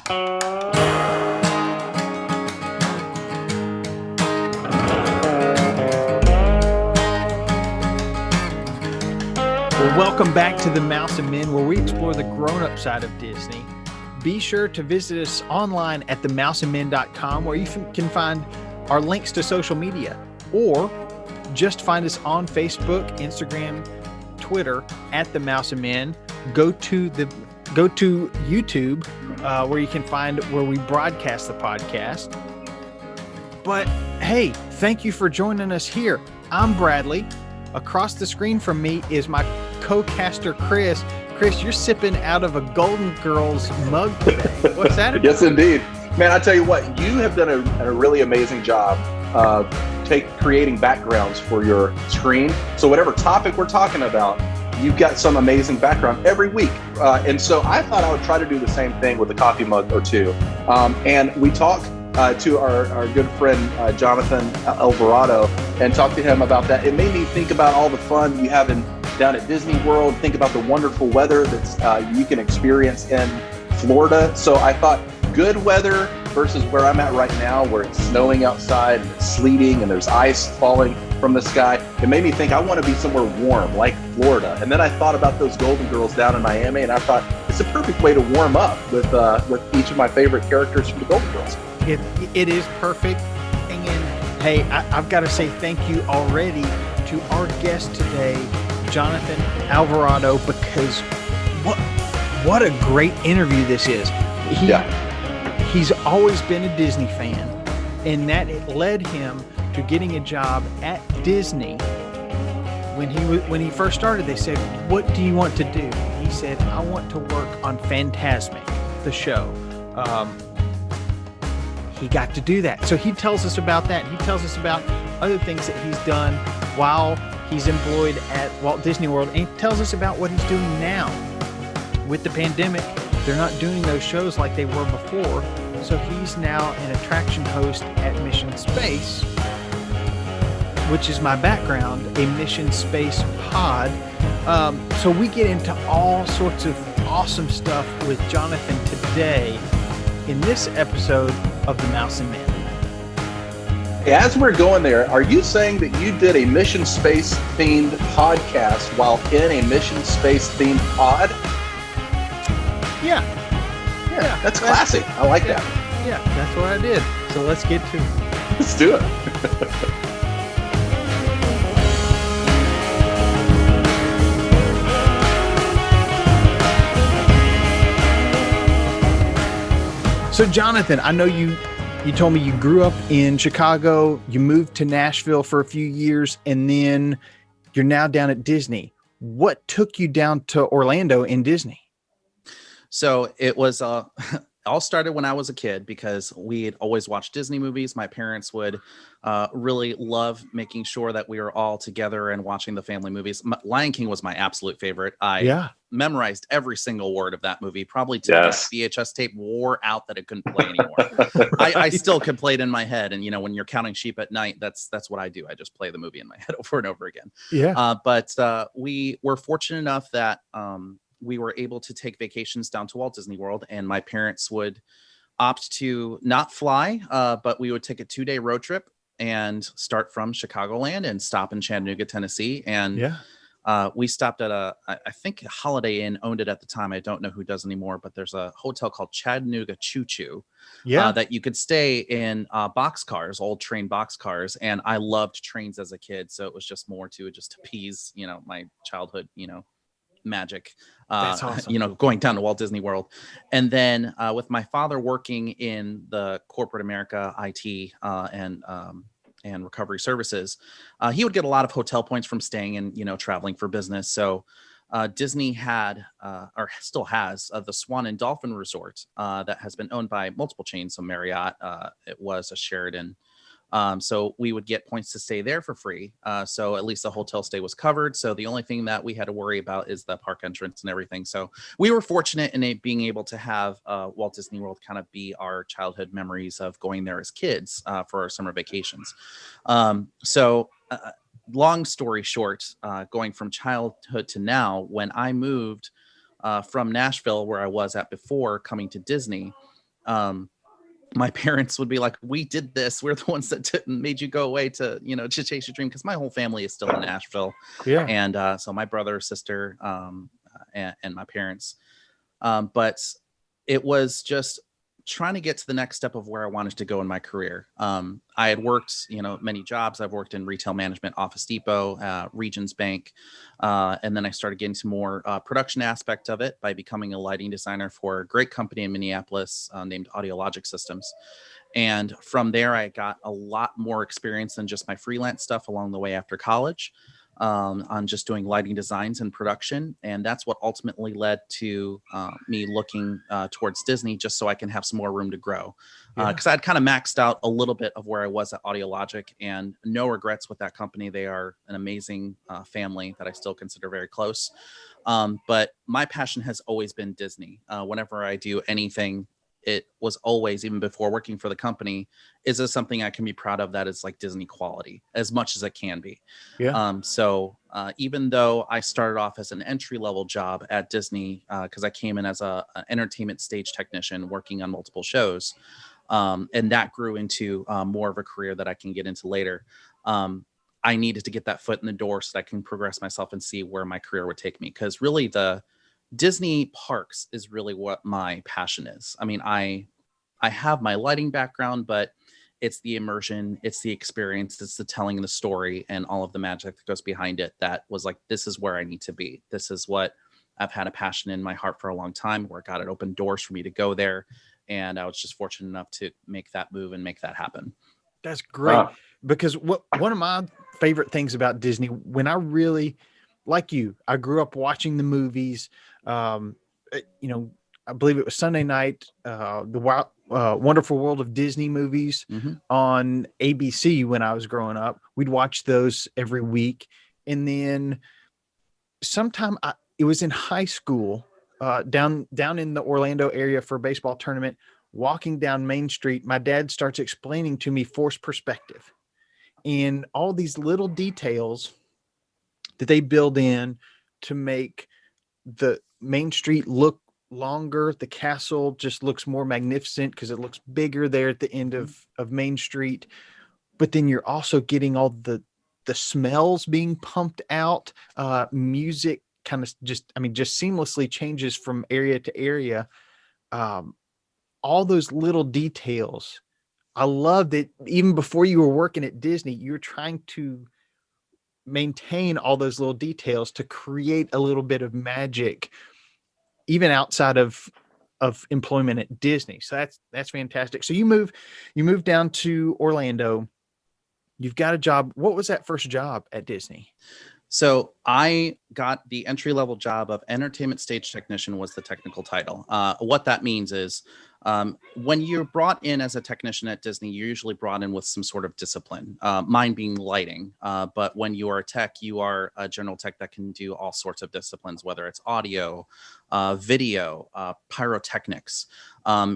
Well, welcome back to the Mouse and Men, where we explore the grown-up side of Disney. Be sure to visit us online at themouseandmen.com, where you can find our links to social media, or just find us on Facebook, Instagram, Twitter at the Mouse and Men. Go to YouTube, where you can find where we broadcast the podcast. But hey, thank you for joining us here. I'm Bradley. Across the screen from me is my co-caster, Chris. Chris, you're sipping out of a Golden Girls mug today. What's that? Yes, indeed. Man, I tell you what, you have done a really amazing job creating backgrounds for your screen. So whatever topic we're talking about, you've got some amazing background every week. And so I thought I would try to do the same thing with a coffee mug or two. And we talked to our good friend, Jonathan Alvarado, and talked to him about that. It made me think about all the fun you have down at Disney World, think about the wonderful weather that you can experience in Florida. So I thought good weather versus where I'm at right now, where it's snowing outside and it's sleeting and there's ice falling from the sky. It made me think I want to be somewhere warm like Florida. And then I thought about those Golden Girls down in Miami, and I thought it's a perfect way to warm up with each of my favorite characters from the Golden Girls. It is perfect. And hey, I've got to say thank you already to our guest today, Jonathan Alvarado, because what a great interview this is. He's always been a Disney fan, and that led him to getting a job at Disney. When he first started, they said, "What do you want to do?" He said, "I want to work on Fantasmic, the show." He got to do that. So he tells us about that. He tells us about other things that he's done while he's employed at Walt Disney World. And he tells us about what he's doing now. With the pandemic, they're not doing those shows like they were before. So he's now an attraction host at Mission Space, which is my background, a Mission Space pod. So we get into all sorts of awesome stuff with Jonathan today in this episode of the Mouse and Men. As we're going there, are you saying that you did a Mission Space themed podcast while in a Mission Space themed pod? Yeah, that's classic. I like that. Yeah, that's what I did. So let's get to it. Let's do it. So Jonathan, I know you told me you grew up in Chicago, you moved to Nashville for a few years, and then you're now down at Disney. What took you down to Orlando in Disney? So it was all started when I was a kid, because we had always watched Disney movies. My parents would really love making sure that we were all together and watching the family movies. Lion King was my absolute favorite. I memorized every single word of that movie, probably till the VHS tape wore out that it couldn't play anymore. I still could play it in my head. And, when you're counting sheep at night, that's what I do. I just play the movie in my head over and over again. Yeah. But we were fortunate enough that we were able to take vacations down to Walt Disney World, and my parents would opt to not fly, but we would take a 2-day road trip and start from Chicagoland and stop in Chattanooga, Tennessee. And we stopped at I think Holiday Inn owned it at the time. I don't know who does anymore, but there's a hotel called Chattanooga Choo Choo that you could stay in boxcars, old train boxcars. And I loved trains as a kid. So it was just more to appease, my childhood, magic, That's awesome. Going down to Walt Disney World. And then with my father working in the corporate America IT and recovery services, he would get a lot of hotel points from staying and traveling for business. So Disney had or still has the Swan and Dolphin Resort that has been owned by multiple chains. So Marriott, it was a Sheraton. So we would get points to stay there for free. So at least the hotel stay was covered. So the only thing that we had to worry about is the park entrance and everything. So we were fortunate in it being able to have Walt Disney World kind of be our childhood memories of going there as kids for our summer vacations. Long story short, going from childhood to now, when I moved from Nashville, where I was at before coming to Disney, my parents would be like, we did this. We're the ones that made you go away to, to chase your dream. Cause my whole family is still in Nashville. Yeah. And so my brother, sister, and my parents. But it was just trying to get to the next step of where I wanted to go in my career. I had worked, many jobs. I've worked in retail management, Office Depot, Regions Bank. And then I started getting to more production aspect of it by becoming a lighting designer for a great company in Minneapolis named Audiologic Systems. And from there, I got a lot more experience than just my freelance stuff along the way after college. On just doing lighting designs and production. And that's what ultimately led to me looking towards Disney, just so I can have some more room to grow. Because I'd kind of maxed out a little bit of where I was at Audiologic, and no regrets with that company. They are an amazing family that I still consider very close. But my passion has always been Disney. Whenever I do anything, it was always, even before working for the company, is this something I can be proud of that is like Disney quality as much as it can be. So even though I started off as an entry-level job at Disney, because I came in as an entertainment stage technician working on multiple shows, and that grew into more of a career that I can get into later. I needed to get that foot in the door so that I can progress myself and see where my career would take me. Because really the Disney parks is really what my passion is. I mean, I have my lighting background, but it's the immersion, it's the experience, it's the telling the story and all of the magic that goes behind it. That was like, this is where I need to be. This is what I've had a passion in my heart for a long time, where God had opened doors for me to go there. And I was just fortunate enough to make that move and make that happen. That's great. Because one of my favorite things about Disney, when I really, like you, I grew up watching the movies. I believe it was Sunday night, the Wonderful World of Disney movies on ABC when I was growing up. We'd watch those every week. And then sometime it was in high school, down in the Orlando area for a baseball tournament, walking down Main Street, my dad starts explaining to me forced perspective and all these little details that they build in to make the Main Street look longer. The castle just looks more magnificent because it looks bigger there at the end of Main Street. But then you're also getting all the smells being pumped out. Music kind of just seamlessly changes from area to area. All those little details. I love that even before you were working at Disney, you were trying to maintain all those little details to create a little bit of magic, even outside of employment at Disney. So that's fantastic. So you move down to Orlando. You've got a job. What was that first job at Disney? So I got the entry-level job of entertainment stage technician, was the technical title. What that means is when you're brought in as a technician at Disney, you're usually brought in with some sort of discipline, mine being lighting. But when you are a tech, you are a general tech that can do all sorts of disciplines, whether it's audio, video, pyrotechnics.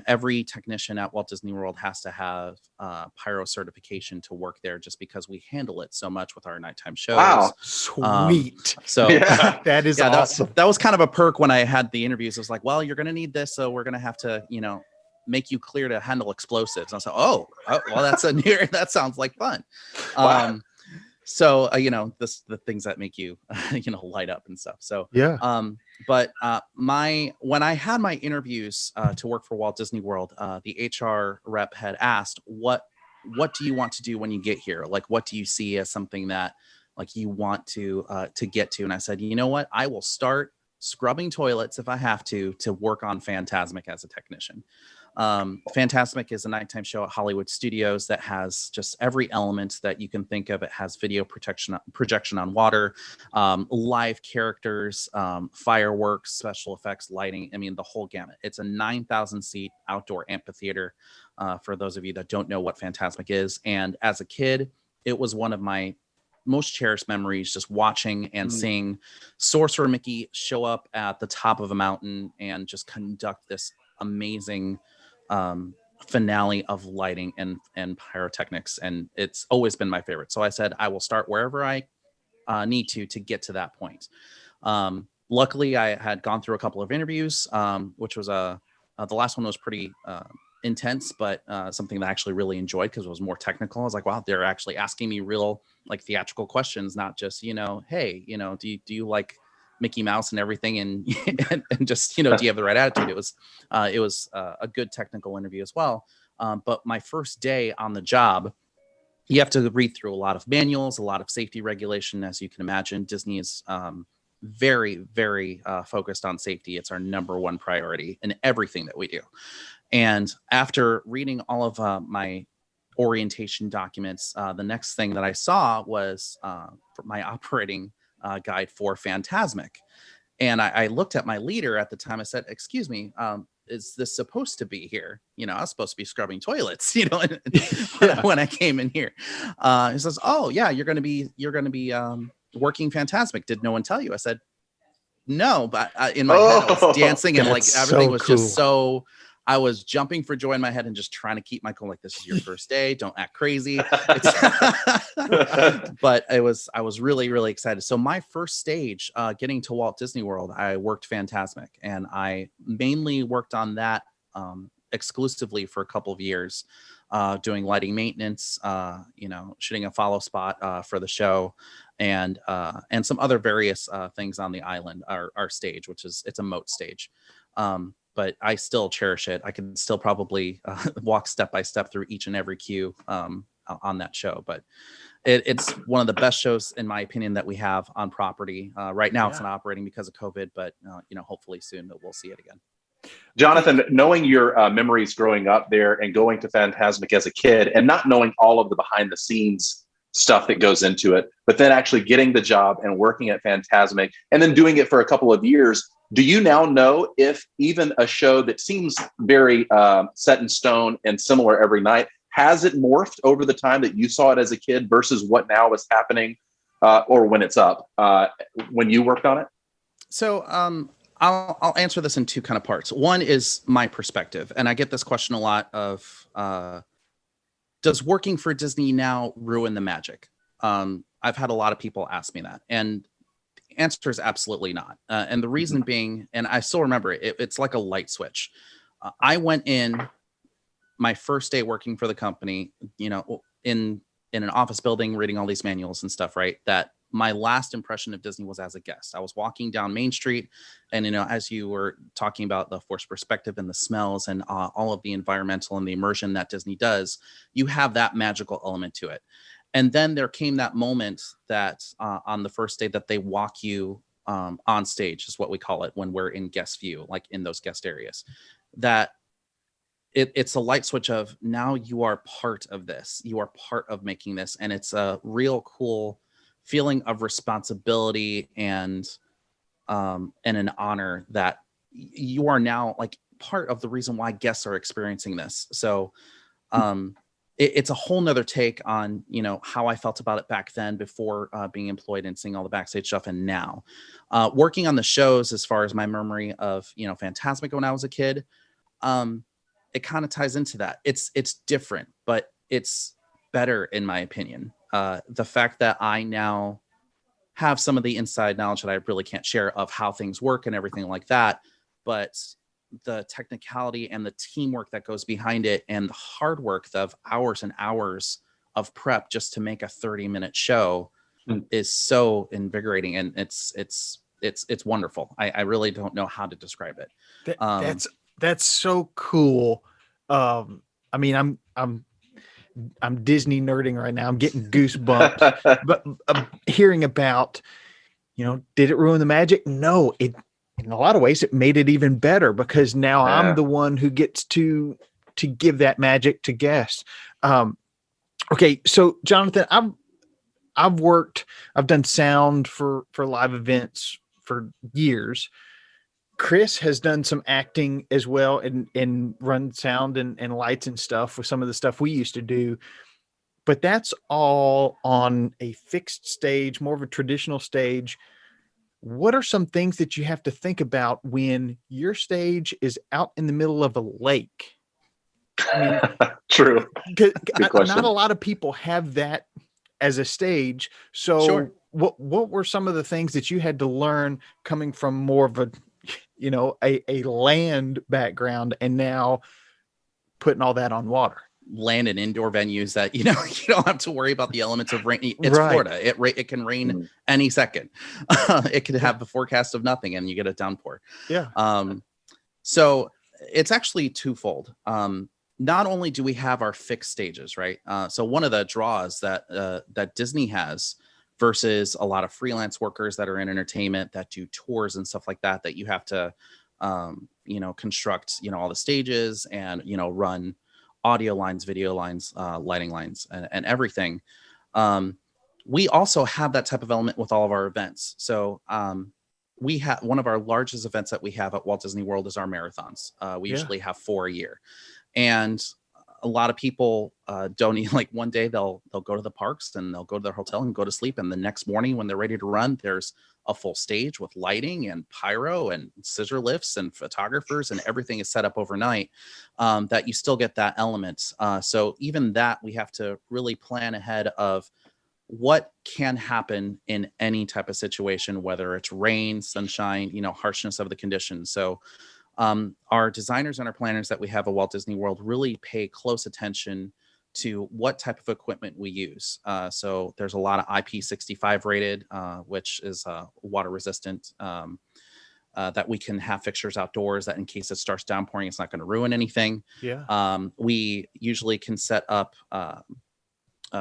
Every technician at Walt Disney World has to have pyro certification to work there, just because we handle it so much with our nighttime shows. Wow. Sweet. So that is awesome. That was kind of a perk when I had the interviews. It was like, well, you're going to need this. So we're going to have to, make you clear to handle explosives. And I was like, oh, well, that's that sounds like fun. Wow. So, the things that make you, light up and stuff. So, but when I had my interviews to work for Walt Disney World, the HR rep had asked, what do you want to do when you get here? Like, what do you see as something that like you want to get to? And I said, you know what, I will start scrubbing toilets if I have to work on Fantasmic as a technician. Fantasmic is a nighttime show at Hollywood Studios that has just every element that you can think of. It has video projection on water, live characters, fireworks, special effects, lighting. I mean, the whole gamut. It's a 9,000 seat outdoor amphitheater. For those of you that don't know what Fantasmic is. And as a kid, it was one of my most cherished memories, just watching and seeing Sorcerer Mickey show up at the top of a mountain and just conduct this amazing finale of lighting and pyrotechnics. And it's always been my favorite. So I said, I will start wherever I need to get to that point. Luckily, I had gone through a couple of interviews, which was the last one was pretty intense, but something that I actually really enjoyed because it was more technical. I was like, wow, they're actually asking me real like theatrical questions, not just, hey, do you like Mickey Mouse and everything, and and just, do you have the right attitude? It was a good technical interview as well. But my first day on the job, you have to read through a lot of manuals, a lot of safety regulation. As you can imagine, Disney is very, very focused on safety. It's our number one priority in everything that we do. And after reading all of my orientation documents, the next thing that I saw was my operating guide for Fantasmic. And I looked at my leader at the time. I said, excuse me, is this supposed to be here? I was supposed to be scrubbing toilets, when I came in here. He says, oh yeah, you're going to be working Fantasmic. Did no one tell you? I said, no, but in my head I was dancing and like everything was cool. Just so, I was jumping for joy in my head and just trying to keep my cool. Like, this is your first day. Don't act crazy. But I was really, really excited. So my first stage, getting to Walt Disney World, I worked Fantasmic, and I mainly worked on that exclusively for a couple of years, doing lighting maintenance, shooting a follow spot for the show, and some other various things on the island, our stage, it's a moat stage. But I still cherish it. I can still probably walk step by step through each and every queue on that show. But it's one of the best shows, in my opinion, that we have on property. Right now, It's not operating because of COVID, but hopefully soon we'll see it again. Jonathan, knowing your memories growing up there and going to Fantasmic as a kid, and not knowing all of the behind the scenes stuff that goes into it, but then actually getting the job and working at Fantasmic and then doing it for a couple of years, do you now know if even a show that seems very set in stone and similar every night, has it morphed over the time that you saw it as a kid versus what now is happening or when it's up, when you worked on it? So I'll answer this in two kind of parts. One is my perspective, and I get this question a lot of, does working for Disney now ruin the magic? I've had a lot of people ask me that, and the answer is absolutely not. And the reason being, and I still remember it, it's like a light switch. I went in my first day working for the company, in an office building, reading all these manuals and stuff, right? That my last impression of Disney was as a guest. I was walking down Main Street, and as you were talking about the forced perspective and the smells and all of the environmental and the immersion that Disney does, you have that magical element to it. And then there came that moment that on the first day that they walk you on stage, is what we call it when we're in guest view, like in those guest areas, that it's a light switch of, now you are part of this. You are part of making this. And it's a real cool feeling of responsibility and an honor that you are now like part of the reason why guests are experiencing this. So it's a whole nother take on, how I felt about it back then before being employed and seeing all the backstage stuff. And now working on the shows, as far as my memory of, Fantasmic when I was a kid, it kind of ties into that. It's different, but it's better in my opinion. The fact that I now have some of the inside knowledge that I really can't share of how things work and everything like that, but the technicality and the teamwork that goes behind it and the hard work of hours and hours of prep just to make a 30-minute show is so invigorating, and it's wonderful. I really don't know how to describe it. That's so cool. I mean, I'm Disney nerding right now. I'm getting goosebumps, but hearing about, did it ruin the magic? No, in a lot of ways, it made it even better, because now I'm the one who gets to give that magic to guests. Okay. So Jonathan, I've done sound for live events for years. Chris has done some acting as well and run sound and lights and stuff with some of the stuff we used to do, but that's all on a fixed stage, more of a traditional stage. What are some things that you have to think about when your stage is out in the middle of a lake? I mean, True. Not a lot of people have that as a stage. So sure. What were some of the things that you had to learn coming from more of a land background and now putting all that on water. Land in indoor venues that, you don't have to worry about the elements of rain. It's Right. Florida. It can rain any second. It could have a forecast of nothing and you get a downpour. Yeah. So it's actually twofold. Not only do we have our fixed stages, right? So one of the draws that Disney has versus a lot of freelance workers that are in entertainment that do tours and stuff like that, that you have to, construct, all the stages and, run audio lines, video lines, lighting lines, and everything. We also have that type of element with all of our events. So we have one of our largest events that we have at Walt Disney World is our marathons. We usually have 4 a year, and a lot of people don't even, like, one day they'll go to the parks and they'll go to their hotel and go to sleep, and the next morning when they're ready to run, there's a full stage with lighting and pyro and scissor lifts and photographers, and everything is set up overnight, that you still get that element. So even that, we have to really plan ahead of what can happen in any type of situation, whether it's rain, sunshine, harshness of the conditions. So our designers and our planners that we have at Walt Disney World really pay close attention to what type of equipment we use. So there's a lot of IP65 rated, which is water resistant, that we can have fixtures outdoors that in case it starts downpouring, it's not going to ruin anything. Yeah. We usually can set up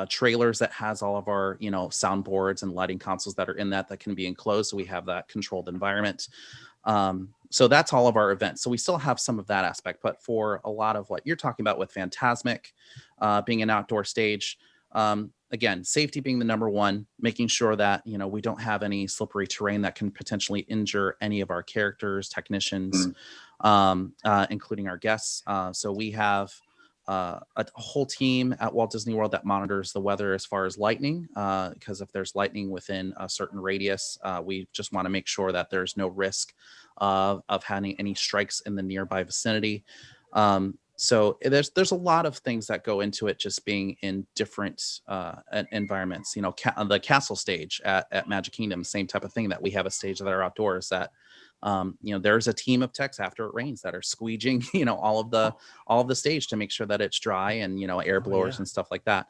trailers that has all of our, soundboards and lighting consoles that are in that can be enclosed. So we have that controlled environment. So that's all of our events. So we still have some of that aspect, but for a lot of what you're talking about with Fantasmic, being an outdoor stage, again, safety being the number one, making sure that, we don't have any slippery terrain that can potentially injure any of our characters, technicians, including our guests. So we have a whole team at Walt Disney World that monitors the weather as far as lightning, because if there's lightning within a certain radius, we just want to make sure that there's no risk of having any strikes in the nearby vicinity. So there's a lot of things that go into it, just being in different environments. The castle stage at Magic Kingdom, same type of thing, that we have a stage that are outdoors that there's a team of techs after it rains that are squeegeing, all of the stage to make sure that it's dry, and, air blowers and stuff like that.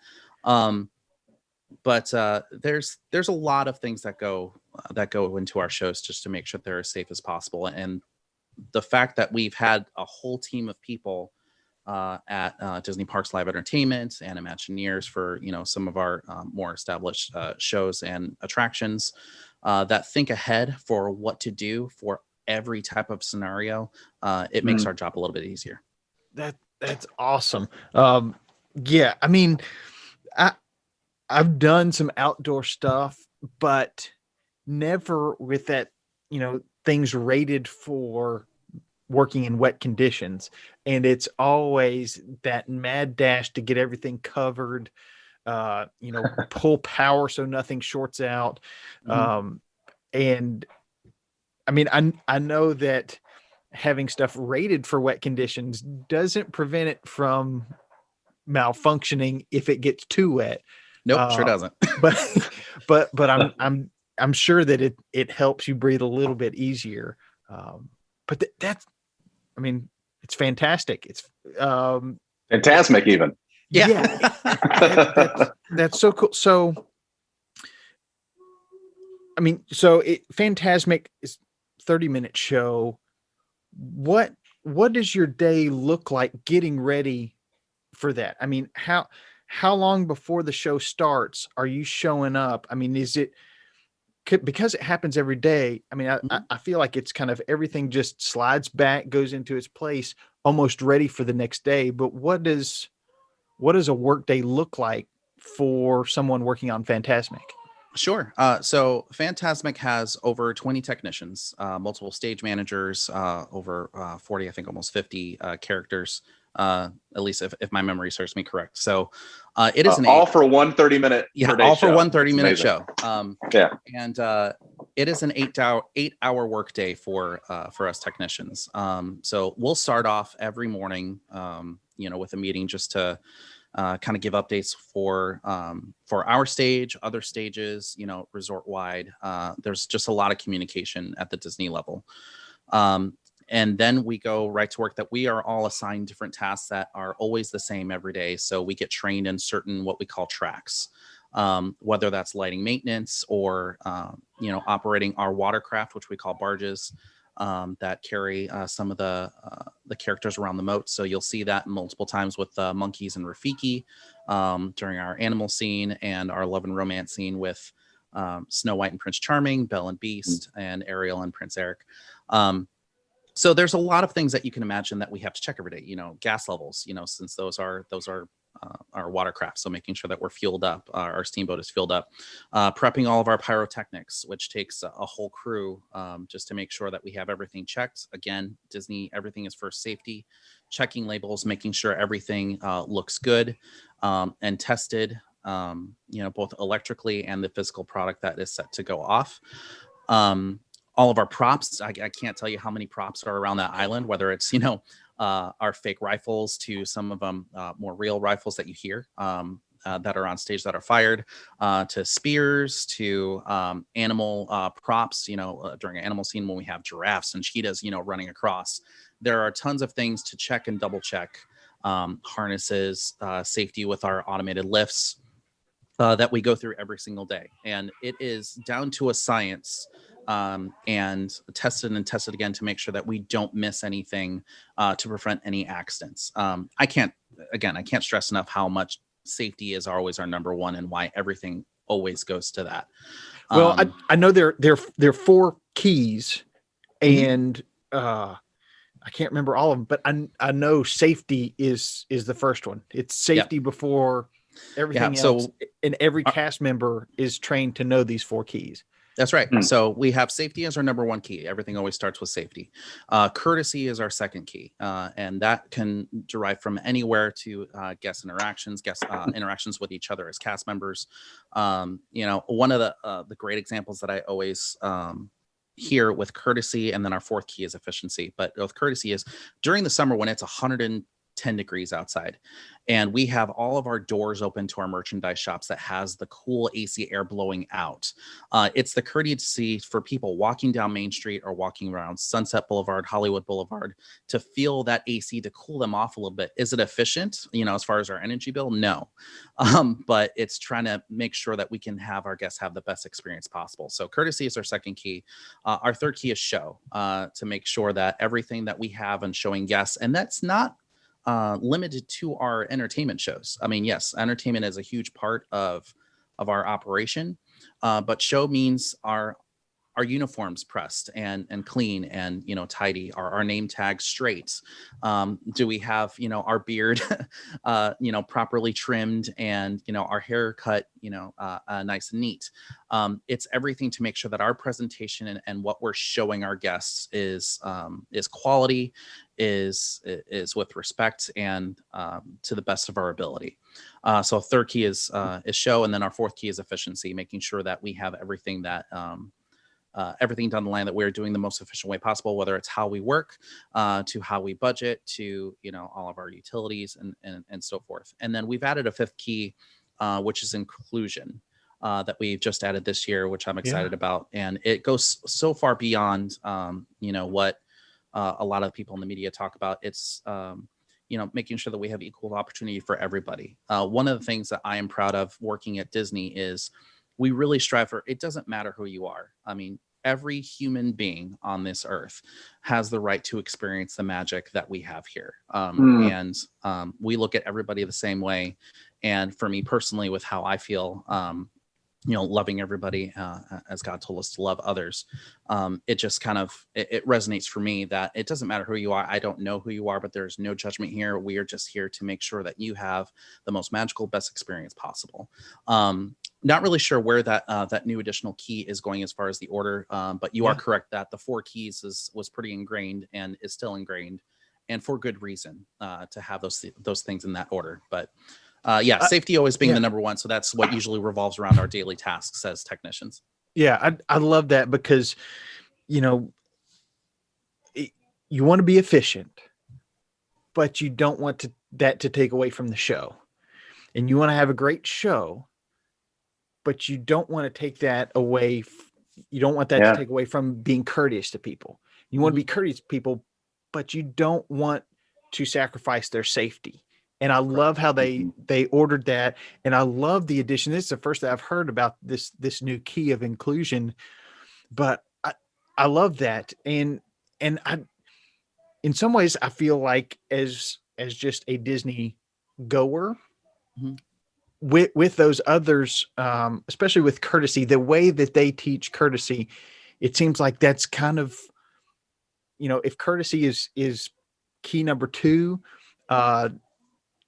But there's a lot of things that go into our shows just to make sure they're as safe as possible. And the fact that we've had a whole team of people at Disney Parks Live Entertainment and Imagineers for, some of our more established shows and attractions, that think ahead for what to do for every type of scenario, it makes our job a little bit easier. That's awesome. Yeah, I mean, I've done some outdoor stuff, but never with that, things rated for working in wet conditions. And it's always that mad dash to get everything covered, pull power so nothing shorts out. And I mean, I know that having stuff rated for wet conditions doesn't prevent it from malfunctioning if it gets too wet. Nope, sure doesn't. but I'm sure that it helps you breathe a little bit easier. But that's, I mean, it's fantastic. It's Fantasmic even. Yeah. That's so cool. So, I mean, Fantasmic is 30-minute show. What does your day look like getting ready for that? I mean, how long before the show starts are you showing up? I mean, is it because it happens every day? I mean, I feel like it's kind of everything just slides back, goes into its place, almost ready for the next day. But what does a work day look like for someone working on Fantasmic? Sure. So Fantasmic has over 20 technicians, multiple stage managers, over 40, I think almost 50 characters, at least if my memory serves me correct. So it is all for one 30-minute all for show. one 30-minute show. And it is an 8-hour work day for us technicians. So we'll start off every morning, with a meeting just to kind of give updates for our stage, other stages, resort wide. There's just a lot of communication at the Disney level. And then we go right to work. That we are all assigned different tasks that are always the same every day. So we get trained in certain what we call tracks, whether that's lighting maintenance or operating our watercraft, which we call barges, that carry some of the characters around the moat. So you'll see that multiple times with monkeys and Rafiki during our animal scene and our love and romance scene with Snow White and Prince Charming, Belle and Beast, and Ariel and Prince Eric. So there's a lot of things that you can imagine that we have to check every day. Gas levels. Since those are our watercraft. So making sure that we're fueled up, our steamboat is fueled up, prepping all of our pyrotechnics, which takes a whole crew just to make sure that we have everything checked. Again, Disney, everything is for safety, checking labels, making sure everything looks good and tested, both electrically and the physical product that is set to go off. All of our props, I can't tell you how many props are around that island, whether it's, our fake rifles to some of them more real rifles that you hear that are on stage that are fired, to spears, to animal props, during an animal scene when we have giraffes and cheetahs, running across. There are tons of things to check and double check, harnesses, safety with our automated lifts that we go through every single day. And it is down to a science and tested and tested again to make sure that we don't miss anything to prevent any accidents. I can't stress enough how much safety is always our number one and why everything always goes to that. Well, I know there are 4 keys, and I can't remember all of them, but I know safety is the first one. It's safety before everything else. And every cast member is trained to know these 4 keys. That's right. So we have safety as our number one key. Everything always starts with safety. Courtesy is our second key. And that can derive from anywhere to guest interactions with each other as cast members. One of the great examples that I always hear with courtesy, and then our 4th key is efficiency. But with courtesy is during the summer when it's 110 degrees outside and we have all of our doors open to our merchandise shops that has the cool AC air blowing out. It's the courtesy for people walking down Main Street or walking around Sunset Boulevard, Hollywood Boulevard, to feel that AC to cool them off a little bit. Is it efficient, as far as our energy bill? No. But it's trying to make sure that we can have our guests have the best experience possible. So courtesy is our second key. Our 3rd key is show, to make sure that everything that we have and showing guests, and that's not limited to our entertainment shows. I mean, yes, entertainment is a huge part of our operation, but show means our uniforms pressed and clean and tidy, our name tags straight. Do we have our beard properly trimmed and our hair cut nice and neat. It's everything to make sure that our presentation and what we're showing our guests is quality, is with respect, and to the best of our ability. So 3rd key is show, and then our 4th key is efficiency, making sure that we have everything that everything down the line that we're doing the most efficient way possible, whether it's how we work, to how we budget, to all of our utilities and so forth. And then we've added a 5th key, which is inclusion, that we've just added this year, which I'm excited about. And it goes so far beyond what a lot of people in the media talk about. It's making sure that we have equal opportunity for everybody. One of the things that I am proud of working at Disney is we really strive for, it doesn't matter who you are. I mean, every human being on this earth has the right to experience the magic that we have here. And we look at everybody the same way. And for me personally, with how I feel, loving everybody as God told us to love others, it just kind of, it resonates for me that it doesn't matter who you are. I don't know who you are, but there's no judgment here. We are just here to make sure that you have the most magical, best experience possible. Not really sure where that new additional key is going as far as the order, but you are correct that the 4 keys was pretty ingrained and is still ingrained, and for good reason, to have those things in that order. But safety always being the number one. So that's what usually revolves around our daily tasks as technicians. Yeah, I love that because, you want to be efficient, but you don't want that to take away from the show. And you want to have a great show, but you don't want to take that away. You don't want that to take away from being courteous to people. You want to be courteous to people, but you don't want to sacrifice their safety. And I love how they ordered that. And I love the addition. This is the first that I've heard about this new key of inclusion, but I love that. And I, in some ways, I feel like as just a Disney goer, with those others, especially with courtesy, the way that they teach courtesy, it seems like that's kind of, if courtesy is key number 2,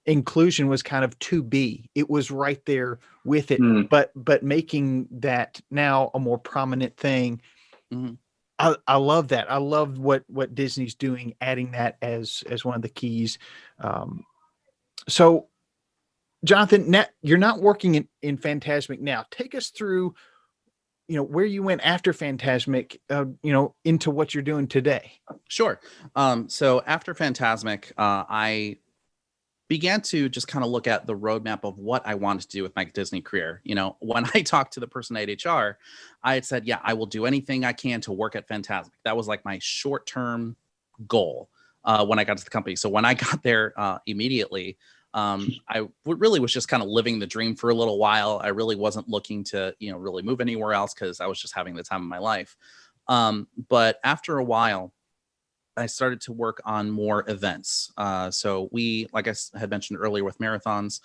inclusion was kind of 2B. It was right there with it, but making that now a more prominent thing. I love that. I love what Disney's doing, adding that as one of the keys. So Jonathan, now you're not working in Fantasmic now. Take us through, where you went after Fantasmic, into what you're doing today. Sure. So after Fantasmic, I began to just kind of look at the roadmap of what I wanted to do with my Disney career. When I talked to the person at HR, I had said, yeah, I will do anything I can to work at Fantasmic. That was like my short-term goal when I got to the company. So when I got there immediately, I really was just kind of living the dream for a little while. I really wasn't looking to, really move anywhere else because I was just having the time of my life. But after a while, I started to work on more events. So we, like I had mentioned earlier with marathons,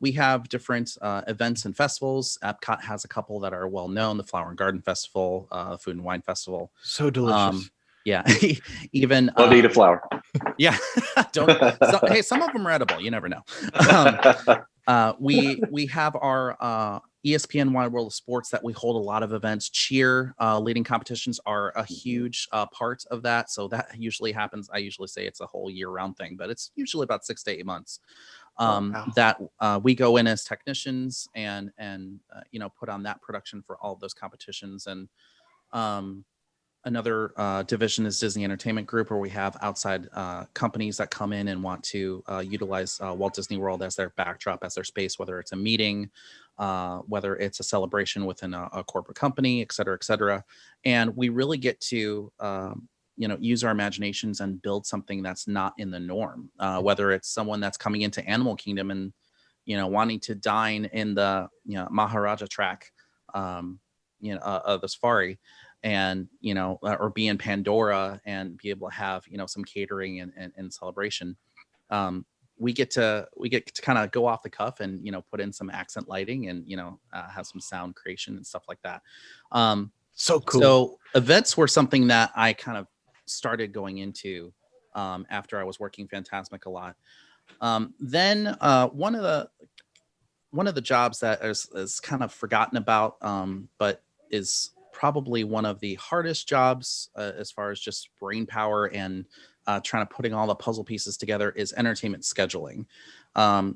we have different events and festivals. Epcot has a couple that are well known, the Flower and Garden Festival, Food and Wine Festival. So delicious. Yeah, even love to eat a flower. Yeah, hey, some of them are edible. You never know. We have our ESPN Wide World of Sports that we hold a lot of events. Cheer leading competitions are a huge part of that. So that usually happens. I usually say it's a whole year-round thing, but it's usually about 6 to 8 months that we go in as technicians and put on that production for all of those competitions. And another division is Disney Entertainment Group, where we have outside companies that come in and want to utilize Walt Disney World as their backdrop, as their space, whether it's a meeting, whether it's a celebration within a corporate company, et cetera, et cetera. And we really get to, use our imaginations and build something that's not in the norm, whether it's someone that's coming into Animal Kingdom and, wanting to dine in the, Maharaja track, of the safari, and or be in Pandora and be able to have some catering and celebration. We get to kind of go off the cuff and put in some accent lighting and have some sound creation and stuff like that. So cool. So events were something that I kind of started going into after I was working Fantasmic a lot. Then one of the jobs that is kind of forgotten about, but is probably one of the hardest jobs as far as just brain power and trying to putting all the puzzle pieces together, is entertainment scheduling.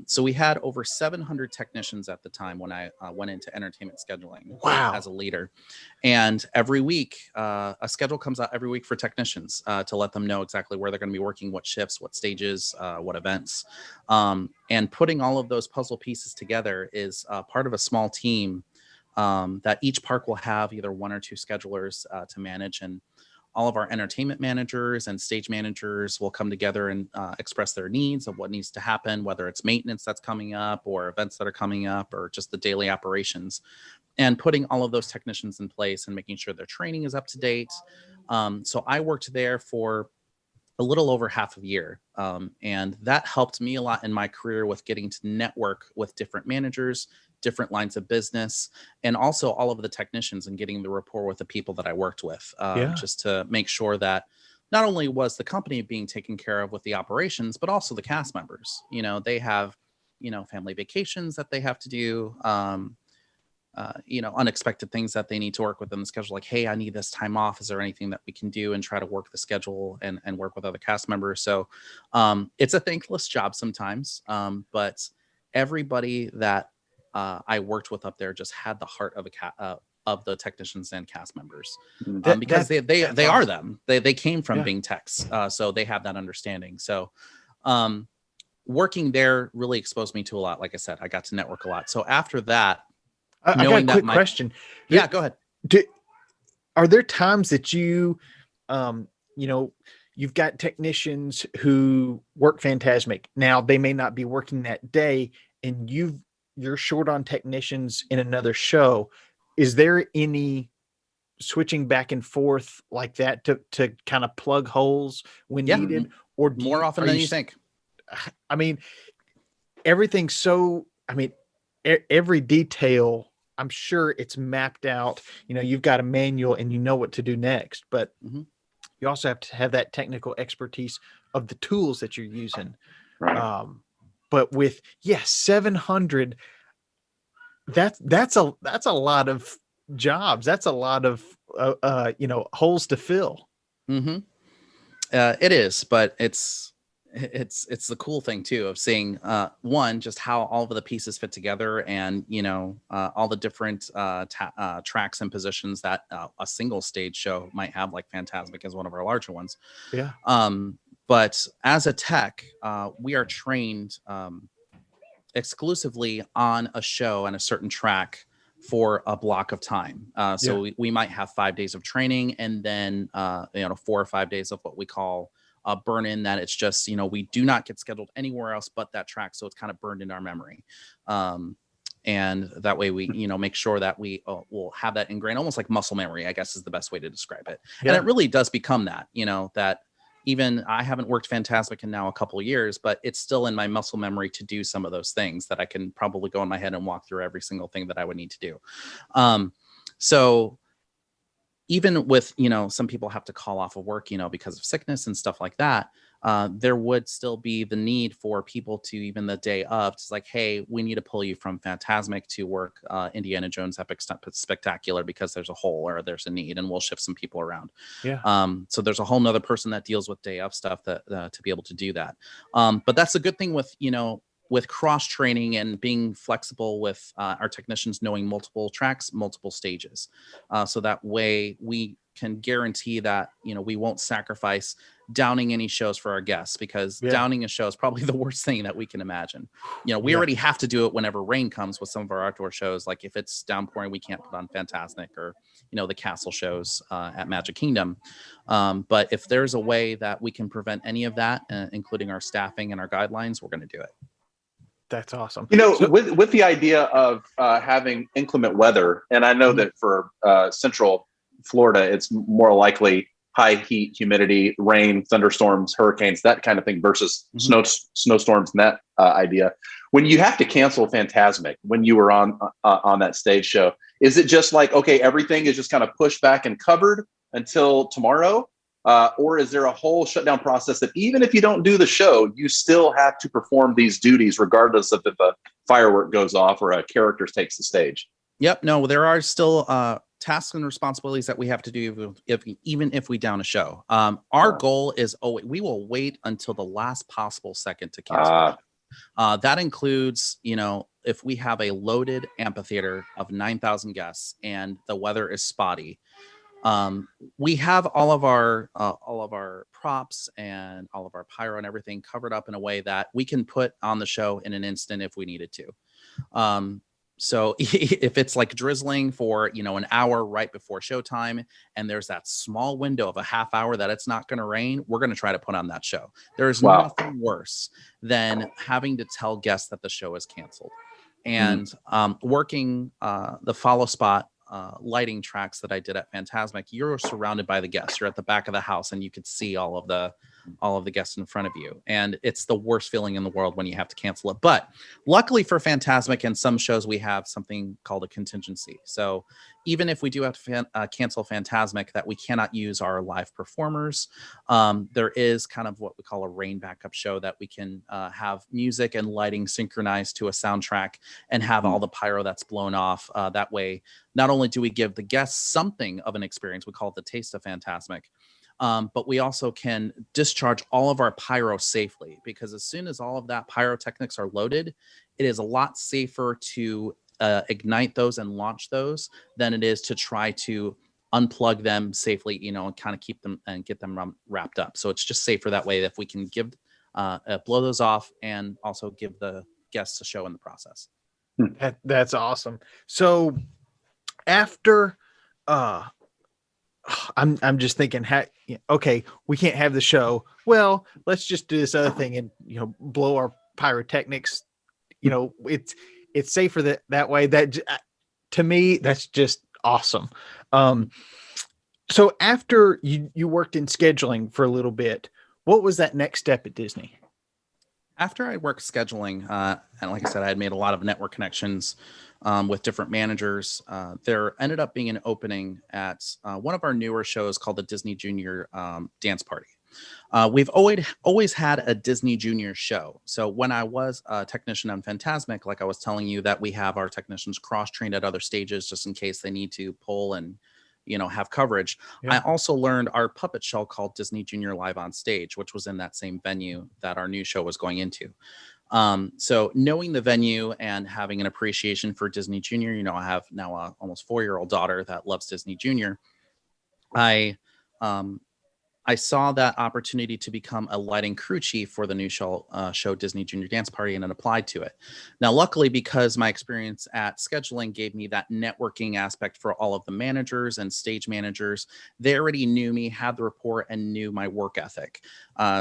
So we had over 700 technicians at the time when I went into entertainment scheduling. Wow. As a leader. And every week, a schedule comes out every week for technicians to let them know exactly where they're going to be working, what shifts, what stages, what events. And putting all of those puzzle pieces together is part of a small team that each park will have either 1 or 2 schedulers to manage, and all of our entertainment managers and stage managers will come together and express their needs of what needs to happen, whether it's maintenance that's coming up or events that are coming up or just the daily operations, and putting all of those technicians in place and making sure their training is up to date. So I worked there for a little over half a year. And that helped me a lot in my career with getting to network with different managers, different lines of business, and also all of the technicians, and getting the rapport with the people that I worked with, just to make sure that not only was the company being taken care of with the operations, but also the cast members. They have, family vacations that they have to do, unexpected things that they need to work within the schedule. Like, hey, I need this time off. Is there anything that we can do, and try to work the schedule and work with other cast members? So it's a thankless job sometimes, but everybody that I worked with up there just had the heart of of the technicians and cast members, because they are them. They came from being techs, so they have that understanding. So working there really exposed me to a lot. Like I said, I got to network a lot. So after that, I got a quick question. Yeah, go ahead. Are there times that you, you've got technicians who work Fantasmic. Now they may not be working that day, and you're short on technicians in another show. Is there any switching back and forth like that to kind of plug holes when Yeah. needed, or More often than you think? I mean, everything's so, I mean, every detail, I'm sure it's mapped out. You know, you've got a manual and you know what to do next, but Mhm. you also have to have that technical expertise of the tools that you're using. Right. But with 700, that's a lot of jobs. That's a lot of holes to fill. Mm-hmm. It is, but it's the cool thing too of seeing one, just how all of the pieces fit together, and all the different tracks and positions that a single stage show might have, like Fantasmic is one of our larger ones. Yeah. But as a tech, we are trained exclusively on a show and a certain track for a block of time. So we might have 5 days of training, and then 4 or 5 days of what we call burn in, that it's just, we do not get scheduled anywhere else but that track. So it's kind of burned in our memory. And that way we, make sure that we will have that ingrained, almost like muscle memory, I guess is the best way to describe it. Yeah. And it really does become that, that even I haven't worked Fantasmic in now a couple of years, but it's still in my muscle memory to do some of those things that I can probably go in my head and walk through every single thing that I would need to do. So even with, some people have to call off of work, because of sickness and stuff like that, there would still be the need for people to, even the day of, it's like, hey, we need to pull you from Fantasmic to work Indiana Jones Epic Spectacular because there's a hole or there's a need, and we'll shift some people around. Yeah. So there's a whole nother person that deals with day of stuff that to be able to do that. But that's a good thing with, with cross training and being flexible with our technicians knowing multiple tracks, multiple stages. So that way we can guarantee that, we won't sacrifice downing any shows for our guests, because downing a show is probably the worst thing that we can imagine. We already have to do it whenever rain comes with some of our outdoor shows. Like if it's downpouring, we can't put on Fantasmic or, the castle shows at Magic Kingdom. But if there's a way that we can prevent any of that, including our staffing and our guidelines, we're going to do it. That's awesome. With the idea of having inclement weather, and I know that for Central Florida, it's more likely high heat, humidity, rain, thunderstorms, hurricanes, that kind of thing, versus snowstorms and that idea. When you have to cancel Fantasmic, when you were on that stage show, is it just like, okay, everything is just kind of pushed back and covered until tomorrow? Or is there a whole shutdown process that even if you don't do the show, you still have to perform these duties regardless of if a firework goes off or a character takes the stage? Yep. No, there are still tasks and responsibilities that we have to do even if we down a show. Our goal is we will wait until the last possible second to cancel. That includes, if we have a loaded amphitheater of 9,000 guests and the weather is spotty, we have all of our props and all of our pyro and everything covered up in a way that we can put on the show in an instant if we needed to. So if it's like drizzling for, an hour right before showtime, and there's that small window of a half hour that it's not going to rain, we're going to try to put on that show. There's nothing worse than having to tell guests that the show is canceled. And working the follow spot lighting tracks that I did at Fantasmic, you're surrounded by the guests. You're at the back of the house and you could see all of the guests in front of you. And it's the worst feeling in the world when you have to cancel it. But luckily for Fantasmic and some shows, we have something called a contingency. So even if we do have to cancel Fantasmic, that we cannot use our live performers, there is kind of what we call a rain backup show that we can have music and lighting synchronized to a soundtrack and have all the pyro that's blown off. That way, not only do we give the guests something of an experience, we call it the taste of Fantasmic, but we also can discharge all of our pyro safely, because as soon as all of that pyrotechnics are loaded, it is a lot safer to ignite those and launch those than it is to try to unplug them safely, and kind of keep them and get them wrapped up. So it's just safer that way if we can blow those off and also give the guests a show in the process. That's awesome. So after I'm just thinking, okay, we can't have the show. Well, let's just do this other thing and blow our pyrotechnics. It's safer that way. That to me, that's just awesome. So after you worked in scheduling for a little bit, what was that next step at Disney? After I worked scheduling, and like I said, I had made a lot of network connections with different managers. There ended up being an opening at one of our newer shows called the Disney Junior Dance Party. We've always had a Disney Junior show. So when I was a technician on Fantasmic, like I was telling you, that we have our technicians cross-trained at other stages just in case they need to pull and have coverage. Yeah. I also learned our puppet show called Disney Junior Live on Stage, which was in that same venue that our new show was going into. So knowing the venue and having an appreciation for Disney Junior, I have now a almost 4-year-old daughter that loves Disney Junior. I saw that opportunity to become a lighting crew chief for the new show Disney Junior Dance Party, and then applied to it. Now, luckily, because my experience at scheduling gave me that networking aspect for all of the managers and stage managers, they already knew me, had the rapport, and knew my work ethic.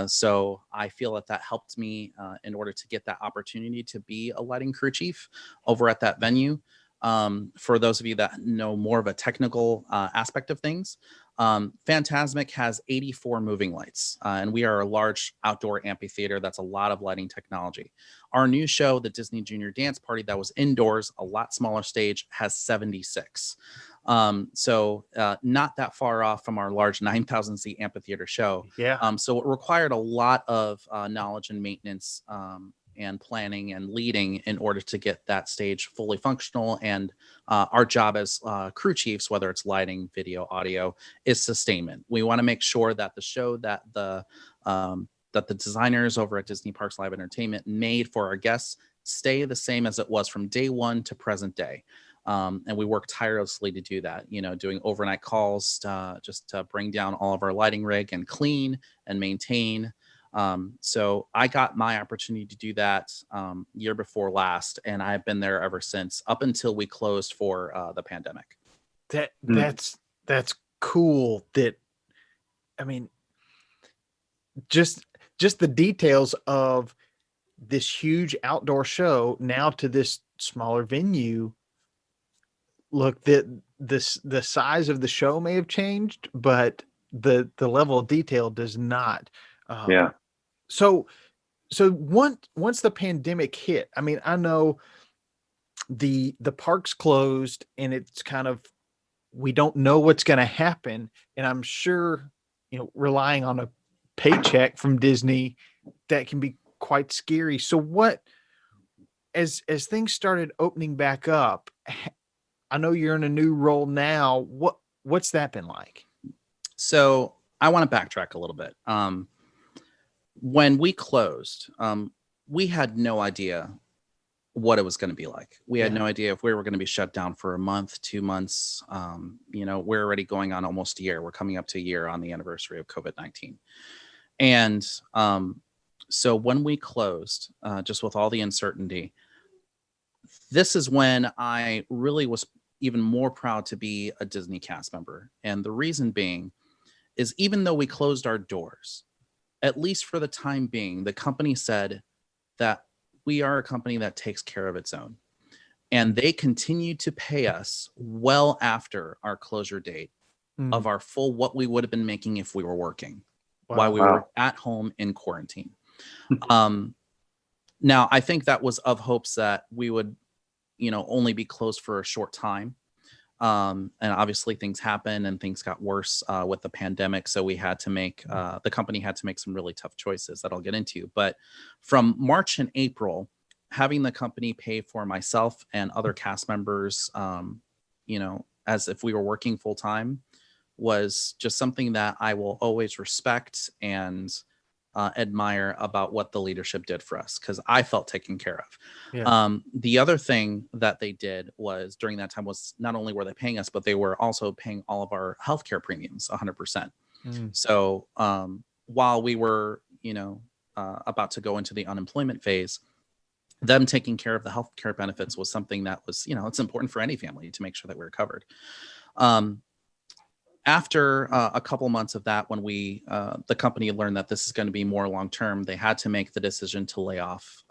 So I feel that helped me in order to get that opportunity to be a lighting crew chief over at that venue. For those of you that know more of a technical aspect of things, Fantasmic has 84 moving lights, and we are a large outdoor amphitheater. That's a lot of lighting technology. Our new show, the Disney Junior Dance Party, that was indoors, a lot smaller stage, has 76. So not that far off from our large 9,000 seat amphitheater show. Yeah. So it required a lot of knowledge and maintenance and planning and leading in order to get that stage fully functional. And our job as crew chiefs, whether it's lighting, video, audio, is sustainment. We want to make sure that the show that the designers over at Disney Parks Live Entertainment made for our guests stay the same as it was from day one to present day. And we work tirelessly to do that, doing overnight calls just to bring down all of our lighting rig and clean and maintain. So I got my opportunity to do that year before last, and I've been there ever since, up until we closed for the pandemic. That's cool. Just the details of this huge outdoor show now to this smaller venue. Look, the size of the show may have changed, but the level of detail does not. Yeah. So once the pandemic hit, I know the parks closed, and it's kind of, we don't know what's going to happen. And I'm sure, relying on a paycheck from Disney, that can be quite scary. So as things started opening back up, I know you're in a new role now. What's that been like? So I want to backtrack a little bit. When we closed, we had no idea what it was going to be like. We had no idea if we were going to be shut down for a month, 2 months. We're already going on almost a year. We're coming up to a year on the anniversary of COVID-19. And so when we closed, just with all the uncertainty, this is when I really was even more proud to be a Disney cast member. And the reason being is, even though we closed our doors, at least for the time being, the company said that we are a company that takes care of its own. And they continued to pay us well after our closure date of our full, what we would have been making if we were working while we were at home in quarantine. Now, I think that was of hopes that we would, only be closed for a short time. And obviously things happened and things got worse with the pandemic. So we had to the company had to make some really tough choices that I'll get into. But from March and April, having the company pay for myself and other cast members, as if we were working full time, was just something that I will always respect and admire about what the leadership did for us, because I felt taken care of. Yeah. The other thing that they did was, during that time, was not only were they paying us, but they were also paying all of our healthcare premiums 100%. So while we were, about to go into the unemployment phase, them taking care of the healthcare benefits was something that was, it's important for any family to make sure that we're covered. after a couple months of that, when the company learned that this is going to be more long term, they had to make the decision to lay off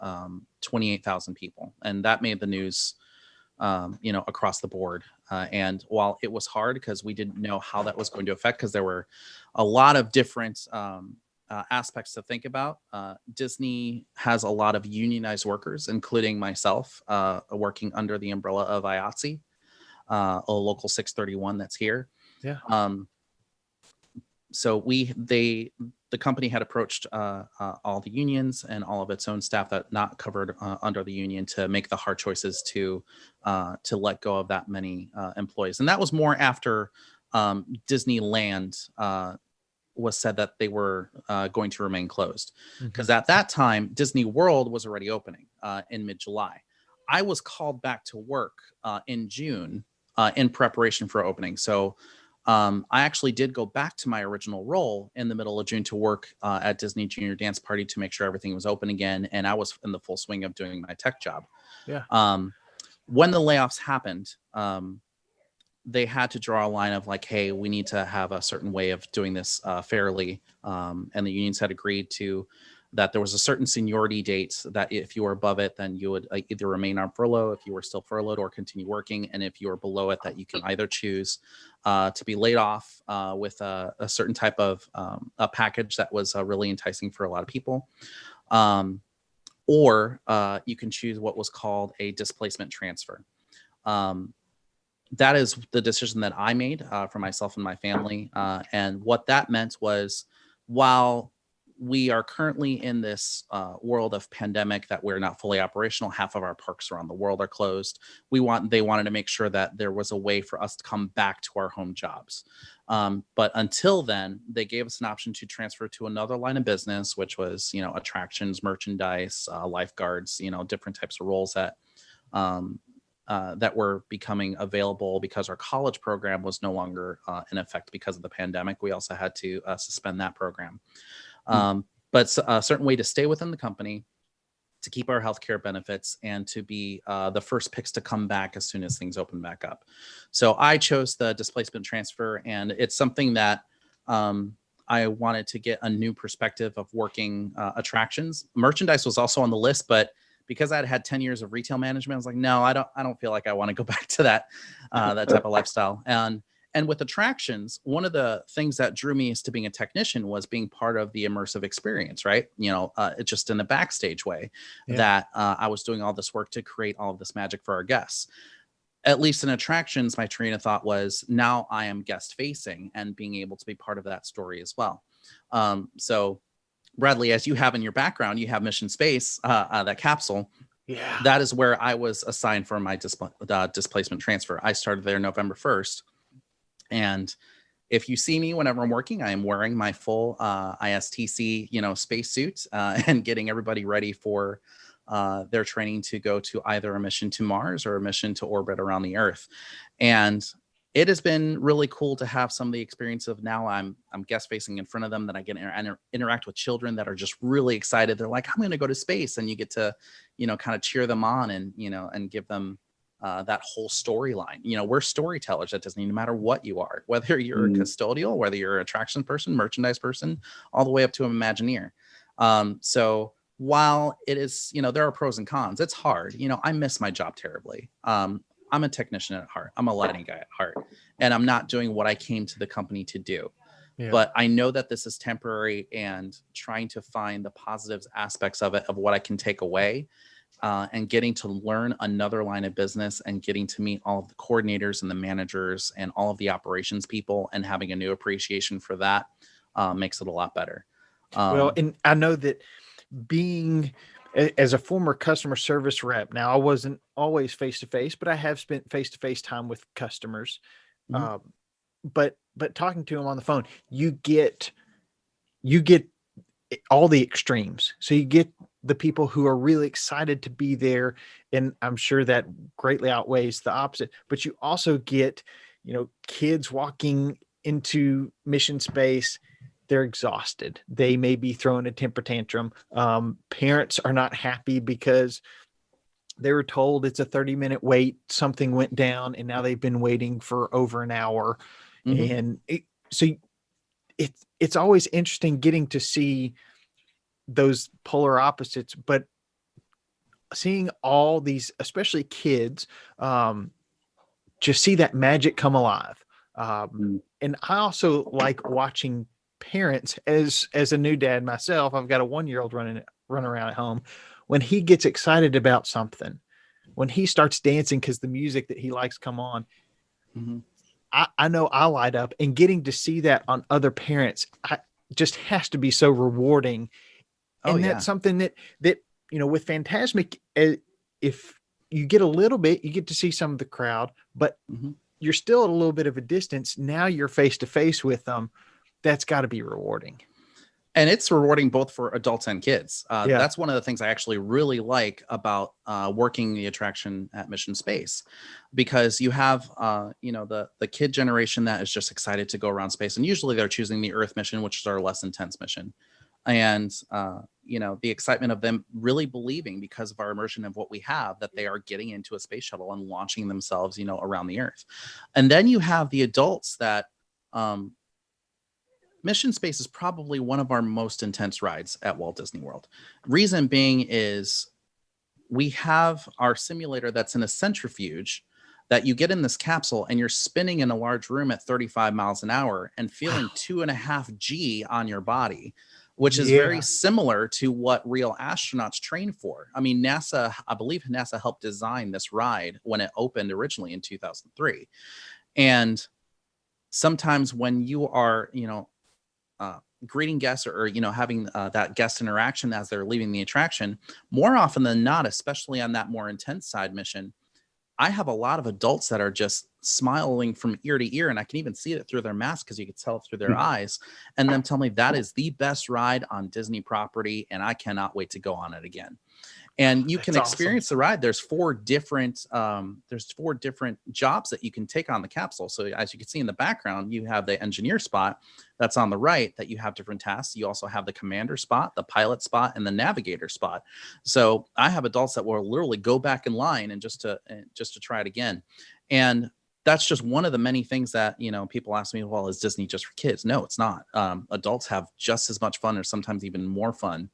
28,000 people, and that made the news, across the board. And while it was hard because we didn't know how that was going to affect, because there were a lot of different aspects to think about. Disney has a lot of unionized workers, including myself, working under the umbrella of IATSE, a local 631 that's here. Yeah. So the company had approached all the unions and all of its own staff that not covered under the union to make the hard choices to let go of that many employees. And that was more after Disneyland was said that they were going to remain closed. Because at that time, Disney World was already opening in mid-July. I was called back to work in June in preparation for opening. So I actually did go back to my original role in the middle of June to work at Disney Junior Dance Party to make sure everything was open again. And I was in the full swing of doing my tech job. Yeah. When the layoffs happened, they had to draw a line of like, hey, we need to have a certain way of doing this fairly. And the unions had agreed to that there was a certain seniority date that if you were above it, then you would either remain on furlough if you were still furloughed or continue working. And if you were below it, that you can either choose to be laid off with a certain type of a package that was really enticing for a lot of people. Or you can choose what was called a displacement transfer. That is the decision that I made for myself and my family. And what that meant was, while we are currently in this world of pandemic that we're not fully operational, half of our parks around the world are closed. They wanted to make sure that there was a way for us to come back to our home jobs. But until then, they gave us an option to transfer to another line of business, which was, attractions, merchandise, lifeguards, different types of roles that were becoming available because our college program was no longer in effect because of the pandemic. We also had to suspend that program. But a certain way to stay within the company, to keep our healthcare benefits, and to be the first picks to come back as soon as things open back up. So I chose the displacement transfer, and it's something that I wanted to get a new perspective of working attractions. Merchandise was also on the list, but because I'd had 10 years of retail management, I was like, no, I don't feel like I want to go back to that type of lifestyle. And with attractions, one of the things that drew me to being a technician was being part of the immersive experience, right? It's just in a backstage way that I was doing all this work to create all of this magic for our guests. At least in attractions, my train of thought was, now I am guest facing and being able to be part of that story as well. So Bradley, as you have in your background, you have Mission Space, that capsule. Yeah, that is where I was assigned for my displacement transfer. I started there November 1st. And if you see me whenever I'm working, I am wearing my full ISTC, spacesuit and getting everybody ready for their training to go to either a mission to Mars or a mission to orbit around the Earth. And it has been really cool to have some of the experience of, now I'm guest facing in front of them, that I get to interact with children that are just really excited. They're like, I'm going to go to space. And you get to, kind of cheer them on and, and give them that whole storyline. We're storytellers at Disney, no matter what you are, whether you're a custodial, whether you're an attraction person, merchandise person, all the way up to an Imagineer. So while it is, there are pros and cons, it's hard. I miss my job terribly. I'm a technician at heart. I'm a lighting guy at heart, and I'm not doing what I came to the company to do. Yeah. But I know that this is temporary, and trying to find the positives aspects of it, of what I can take away. And getting to learn another line of business, and getting to meet all of the coordinators and the managers and all of the operations people, and having a new appreciation for that makes it a lot better. Well, and I know that being as a former customer service rep, now I wasn't always face-to-face, but I have spent face-to-face time with customers. Mm-hmm. But talking to them on the phone, you get all the extremes. So you get the people who are really excited to be there, and I'm sure that greatly outweighs the opposite. But you also get, kids walking into mission space, they're exhausted. They may be throwing a temper tantrum. Parents are not happy because they were told it's a 30-minute wait, something went down, and now they've been waiting for over an hour. Mhm. And so it's always interesting getting to see those polar opposites, but seeing all these, especially kids, just see that magic come alive. Mm. And I also like watching parents as a new dad myself. I've got a 1-year-old running around at home. When he gets excited about something, when he starts dancing because the music that he likes come on, Mhm. I know I light up, and getting to see that on other parents, just has to be so rewarding. Oh And that's yeah. something that with Fantasmic, if you get a little bit, you get to see some of the crowd, but Mhm. you're still at a little bit of a distance. Now you're face to face with them. That's got to be rewarding. And it's rewarding both for adults and kids. Yeah. That's one of the things I actually really like about working the attraction at Mission Space, because you have the kid generation that is just excited to go around space, and usually they're choosing the Earth mission, which is our less intense mission, and the excitement of them really believing, because of our immersion of what we have, that they are getting into a space shuttle and launching themselves around the Earth. And then you have the adults that Mission Space is probably one of our most intense rides at Walt Disney World. Reason being is we have our simulator that's in a centrifuge that you get in this capsule, and you're spinning in a large room at 35 miles an hour and feeling 2.5 G on your body, which is very Yeah. similar to what real astronauts train for. I mean, I believe NASA helped design this ride when it opened originally in 2003. And sometimes when you are, greeting guests, or having that guest interaction as they're leaving the attraction, more often than not, especially on that more intense side mission, I have a lot of adults that are just smiling from ear to ear, and I can even see it through their mask, because you can tell through their eyes, and them tell me that is the best ride on Disney property, and I cannot wait to go on it again. And you can That's awesome. experience the ride. There's four different jobs that you can take on the capsule. So as you can see in the background, you have the engineer spot that's on the right, that you have different tasks. You also have the commander spot, the pilot spot, and the navigator spot. So I have adults that will literally go back in line and just to try it again. And that's just one of the many things that people ask me, well, is Disney just for kids? No, it's not. Adults have just as much fun, or sometimes even more fun,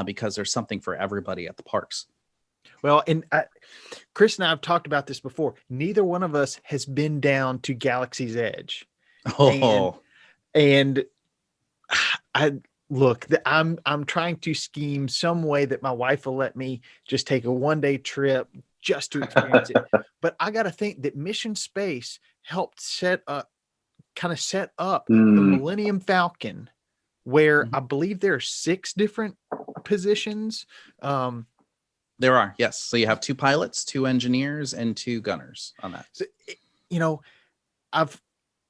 because there's something for everybody at the parks. Well, and Chris and I have talked about this before. Neither one of us has been down to Galaxy's Edge. Oh, And I look, I'm trying to scheme some way that my wife will let me just take a 1-day trip just to experience it. But I got to think that Mission Space helped set up the Millennium Falcon, where I believe there are 6 different positions. There are, yes. So you have 2 pilots, 2 engineers, and 2 gunners on that. So,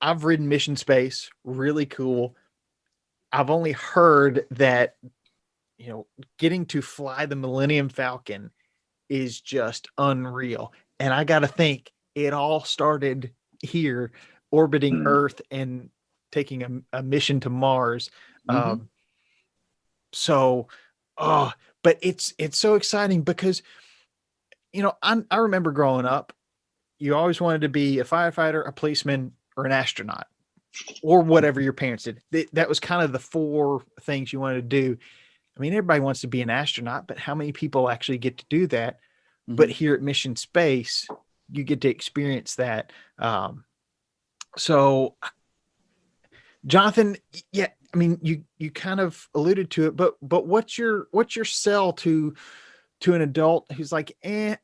I've ridden Mission Space, really cool. I've only heard that, getting to fly the Millennium Falcon is just unreal. And I got to think it all started here, orbiting Earth and taking a mission to Mars. Mhm. But it's so exciting because, I remember growing up, you always wanted to be a firefighter, a policeman, or an astronaut, or whatever your parents did. That was kind of the 4 things you wanted to do. I mean, everybody wants to be an astronaut, but how many people actually get to do that? But here at Mission Space, you get to experience that. So, Jonathan, yeah, I mean, you kind of alluded to it, but what's your sell to an adult who's like, I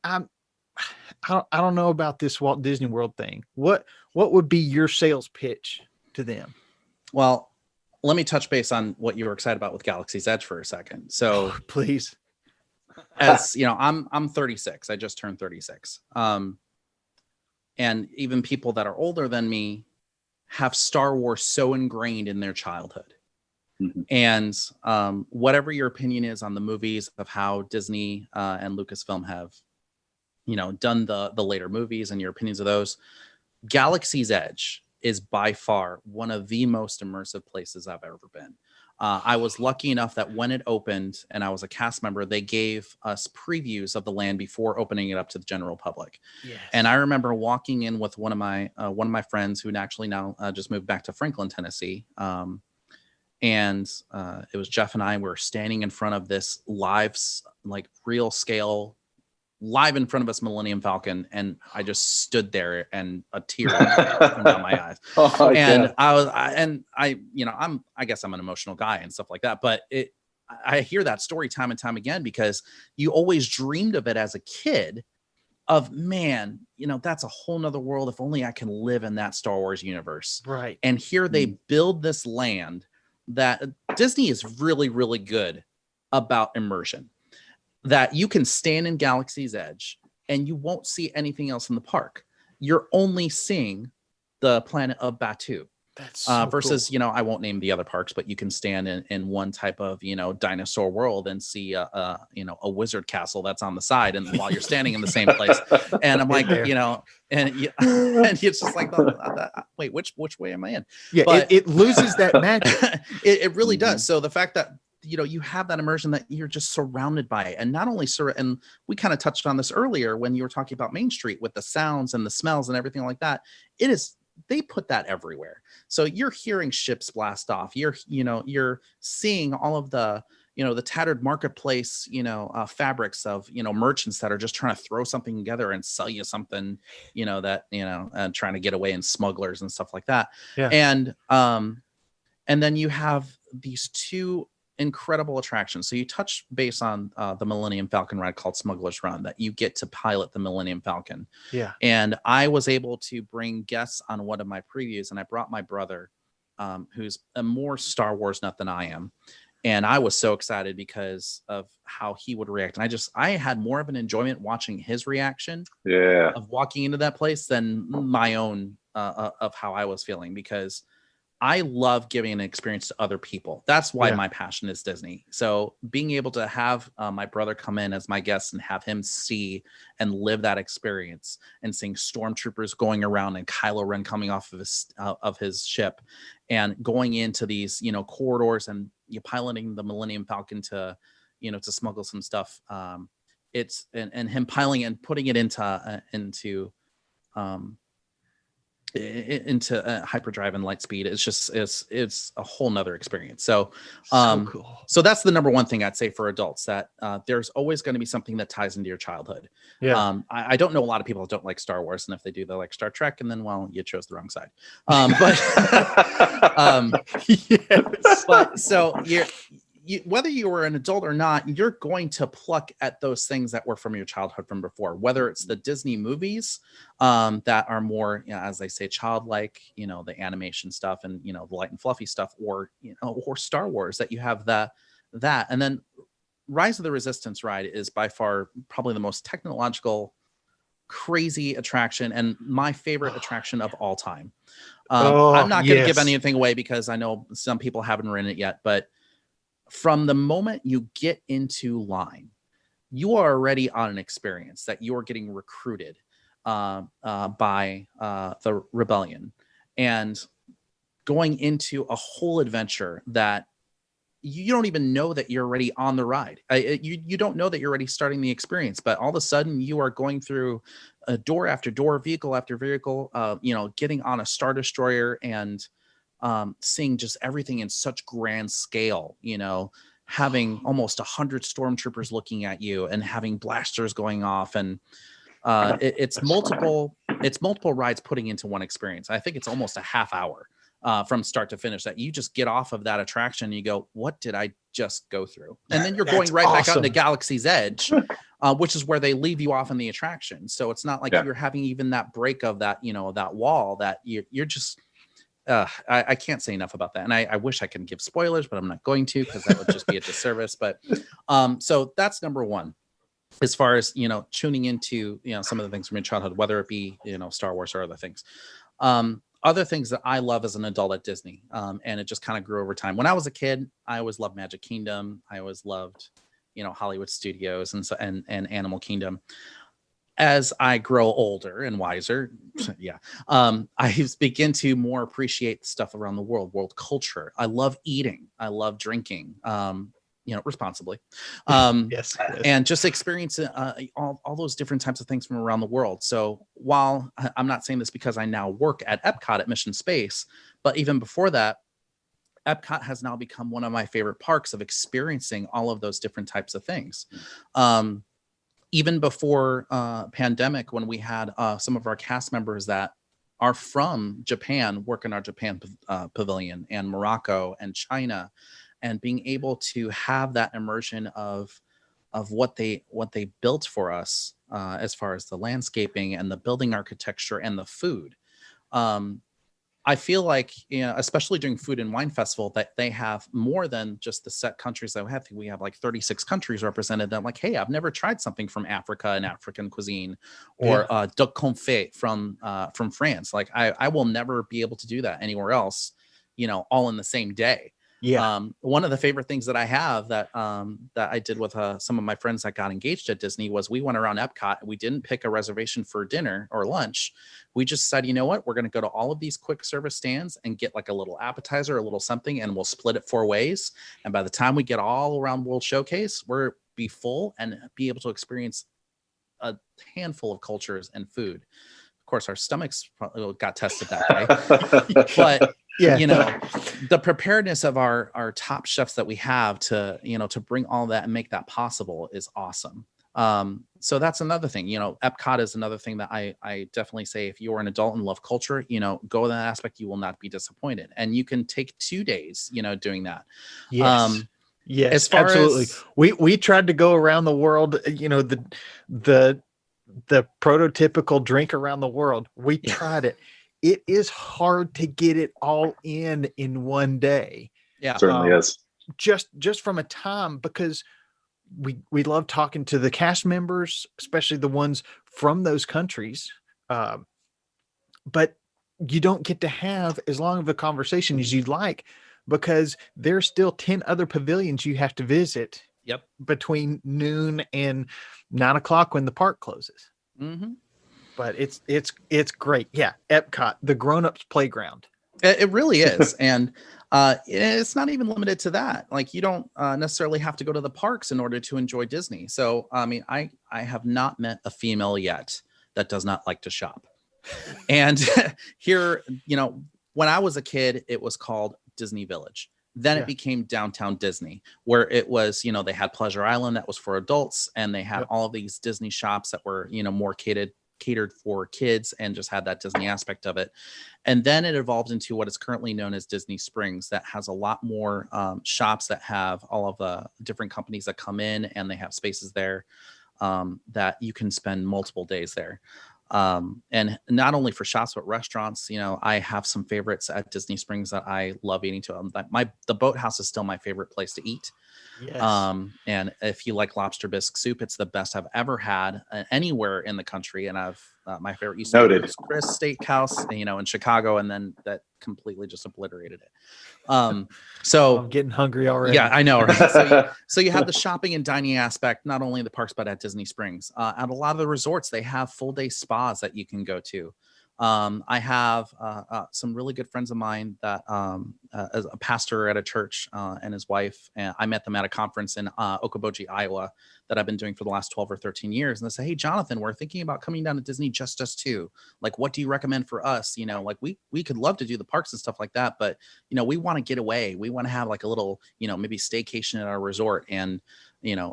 don't know about this Walt Disney World thing. What would be your sales pitch to them? Well, let me touch base on what you were excited about with Galaxy's Edge for a second. So, Please. as I'm 36. I just turned 36. And even people that are older than me have Star Wars so ingrained in their childhood. And whatever your opinion is on the movies, of how Disney and Lucasfilm have, done the later movies, and your opinions of those, Galaxy's Edge is by far one of the most immersive places I've ever been. I was lucky enough that when it opened and I was a cast member, they gave us previews of the land before opening it up to the general public. Yes. And I remember walking in with one of my friends who actually now just moved back to Franklin, Tennessee. And it was Jeff and I were standing in front of this real scale, live in front of us Millennium Falcon, and I just stood there and a tear came down my eyes. And I guess I'm an emotional guy and stuff like that, but I hear that story time and time again because you always dreamed of it as a kid of, man, that's a whole nother world. If only I can live in that Star Wars universe. Right. And here they build this land that Disney is really, really good about immersion. That you can stand in Galaxy's Edge and you won't see anything else in the park. You're only seeing the planet of Batuu. That's so versus, cool. I won't name the other parks, but you can stand in one type of, dinosaur world and see a wizard castle that's on the side. And while you're standing in the same place, and I'm like, and it's just like, wait, which way am I in? Yeah, but it loses that magic. It really does. So the fact that, you have that immersion that you're just surrounded by it. And not only, and we kind of touched on this earlier when you were talking about Main Street with the sounds and the smells and everything like that. They put that everywhere. So you're hearing ships blast off. You're seeing all of the, the tattered marketplace, fabrics of, merchants that are just trying to throw something together and sell you something, and trying to get away, and smugglers and stuff like that. Yeah. And then you have these two incredible attractions. So you touch base on the Millennium Falcon ride called Smuggler's Run, that you get to pilot the Millennium Falcon. Yeah. And I was able to bring guests on one of my previews, and I brought my brother, who's a more Star Wars nut than I am. And I was so excited because of how he would react. And I had more of an enjoyment watching his reaction of walking into that place than my own of how I was feeling, because I love giving an experience to other people. That's why my passion is Disney. So being able to have my brother come in as my guest and have him see and live that experience, and seeing stormtroopers going around and Kylo Ren coming off of his ship and going into these, corridors, and you piloting the Millennium Falcon to smuggle some stuff. It's and him piloting and putting it into hyperdrive and light speed. It's a whole nother experience. So cool. So that's the number one thing I'd say for adults, that there's always going to be something that ties into your childhood. I don't know a lot of people that don't like Star Wars, and if they do, they like Star Trek, and then, well, you chose the wrong side. But so whether you were an adult or not, you're going to pluck at those things that were from your childhood from before, whether it's the Disney movies that are more, as they say, childlike, the animation stuff and, the light and fluffy stuff, or Star Wars, that you have that. And then Rise of the Resistance ride is by far probably the most technological, crazy attraction, and my favorite attraction of all time. I'm not going to give anything away because I know some people haven't ridden it yet, but from the moment you get into line, you are already on an experience that you are getting recruited by the rebellion, and going into a whole adventure that you don't even know that you're already on the ride. You don't know that you're already starting the experience, but all of a sudden you are going through a door after door, vehicle after vehicle, getting on a Star Destroyer and seeing just everything in such grand scale, having almost 100 stormtroopers looking at you and having blasters going off, and it's multiple rides putting into one experience. I think it's almost a half hour from start to finish that you just get off of that attraction and you go, what did I just go through? And then you're going right back out into Galaxy's Edge, which is where they leave you off in the attraction. So it's not like you're having even that break of that, that wall that you're just, I can't say enough about that. And I wish I could give spoilers, but I'm not going to, because that would just be a disservice. But so that's number one, as far as, tuning into, some of the things from your childhood, whether it be, Star Wars or other things. Other things that I love as an adult at Disney, and it just kind of grew over time. When I was a kid, I always loved Magic Kingdom. I always loved, Hollywood Studios and Animal Kingdom. as I grow older and wiser, I begin to more appreciate stuff around the world culture. I love eating. I love drinking, responsibly. Yes. And just experiencing all those different types of things from around the world. So while I'm not saying this because I now work at Epcot at Mission Space, but even before that, Epcot has now become one of my favorite parks of experiencing all of those different types of things. Even before pandemic, when we had some of our cast members that are from Japan work in our Japan pavilion, and Morocco and China, and being able to have that immersion of what they built for us as far as the landscaping and the building architecture and the food. I feel like, especially during Food and Wine Festival, that they have more than just the set countries that we have. We have like 36 countries represented. I'm like, hey, I've never tried something from Africa and African cuisine, or duck confit from France. Like I will never be able to do that anywhere else, all in the same day. Yeah. One of the favorite things that I have that I did with some of my friends that got engaged at Disney was we went around Epcot. We didn't pick a reservation for dinner or lunch. We just said, you know what, we're going to go to all of these quick service stands and get like a little appetizer, a little something, and we'll split it 4 ways. And by the time we get all around World Showcase, we're be full and be able to experience a handful of cultures and food. Of course, our stomachs got tested that way, but the preparedness of our top chefs that we have to bring all that and make that possible is awesome. So that's another thing. Epcot is another thing that I definitely say, if you're an adult and love culture, go in that aspect, you will not be disappointed. And you can take 2 days, doing that. Yes. Yes, as far absolutely. As, we tried to go around the world, the prototypical drink around the world. We tried it. It is hard to get it all in one day. Yeah, certainly is. Just from a time, because we love talking to the cast members, especially the ones from those countries. But you don't get to have as long of a conversation as you'd like, because there's still 10 other pavilions you have to visit. Yep. Between noon and 9 o'clock when the park closes. Mm-hmm. But it's great. Yeah. Epcot, the grown-ups playground. It really is. And it's not even limited to that. Like, you don't necessarily have to go to the parks in order to enjoy Disney. So, I mean, I have not met a female yet that does not like to shop. And here, when I was a kid, it was called Disney Village. Then it became Downtown Disney, where it was, they had Pleasure Island that was for adults, and they had all of these Disney shops that were, more catered for kids, and just had that Disney aspect of it. And then it evolved into what is currently known as Disney Springs, that has a lot more shops that have all of the different companies that come in, and they have spaces there that you can spend multiple days there. And not only for shops, but restaurants. I have some favorites at Disney Springs that I love eating to. The Boathouse is still my favorite place to eat. Yes. And if you like lobster bisque soup, it's the best I've ever had anywhere in the country. And I've my favorite used to be Chris Steakhouse, in Chicago, and then that completely just obliterated it. So I'm getting hungry already. Yeah, I know. Right? So you have the shopping and dining aspect, not only in the parks, but at Disney Springs. At a lot of the resorts, they have full day spas that you can go to. I have some really good friends of mine that as a pastor at a church and his wife, and I met them at a conference in Okoboji, Iowa, that I've been doing for the last 12 or 13 years. And they say, hey, Jonathan, we're thinking about coming down to Disney, just us two. Like, what do you recommend for us? Like we could love to do the parks and stuff like that, but we want to get away. We want to have like a little, maybe staycation at our resort, and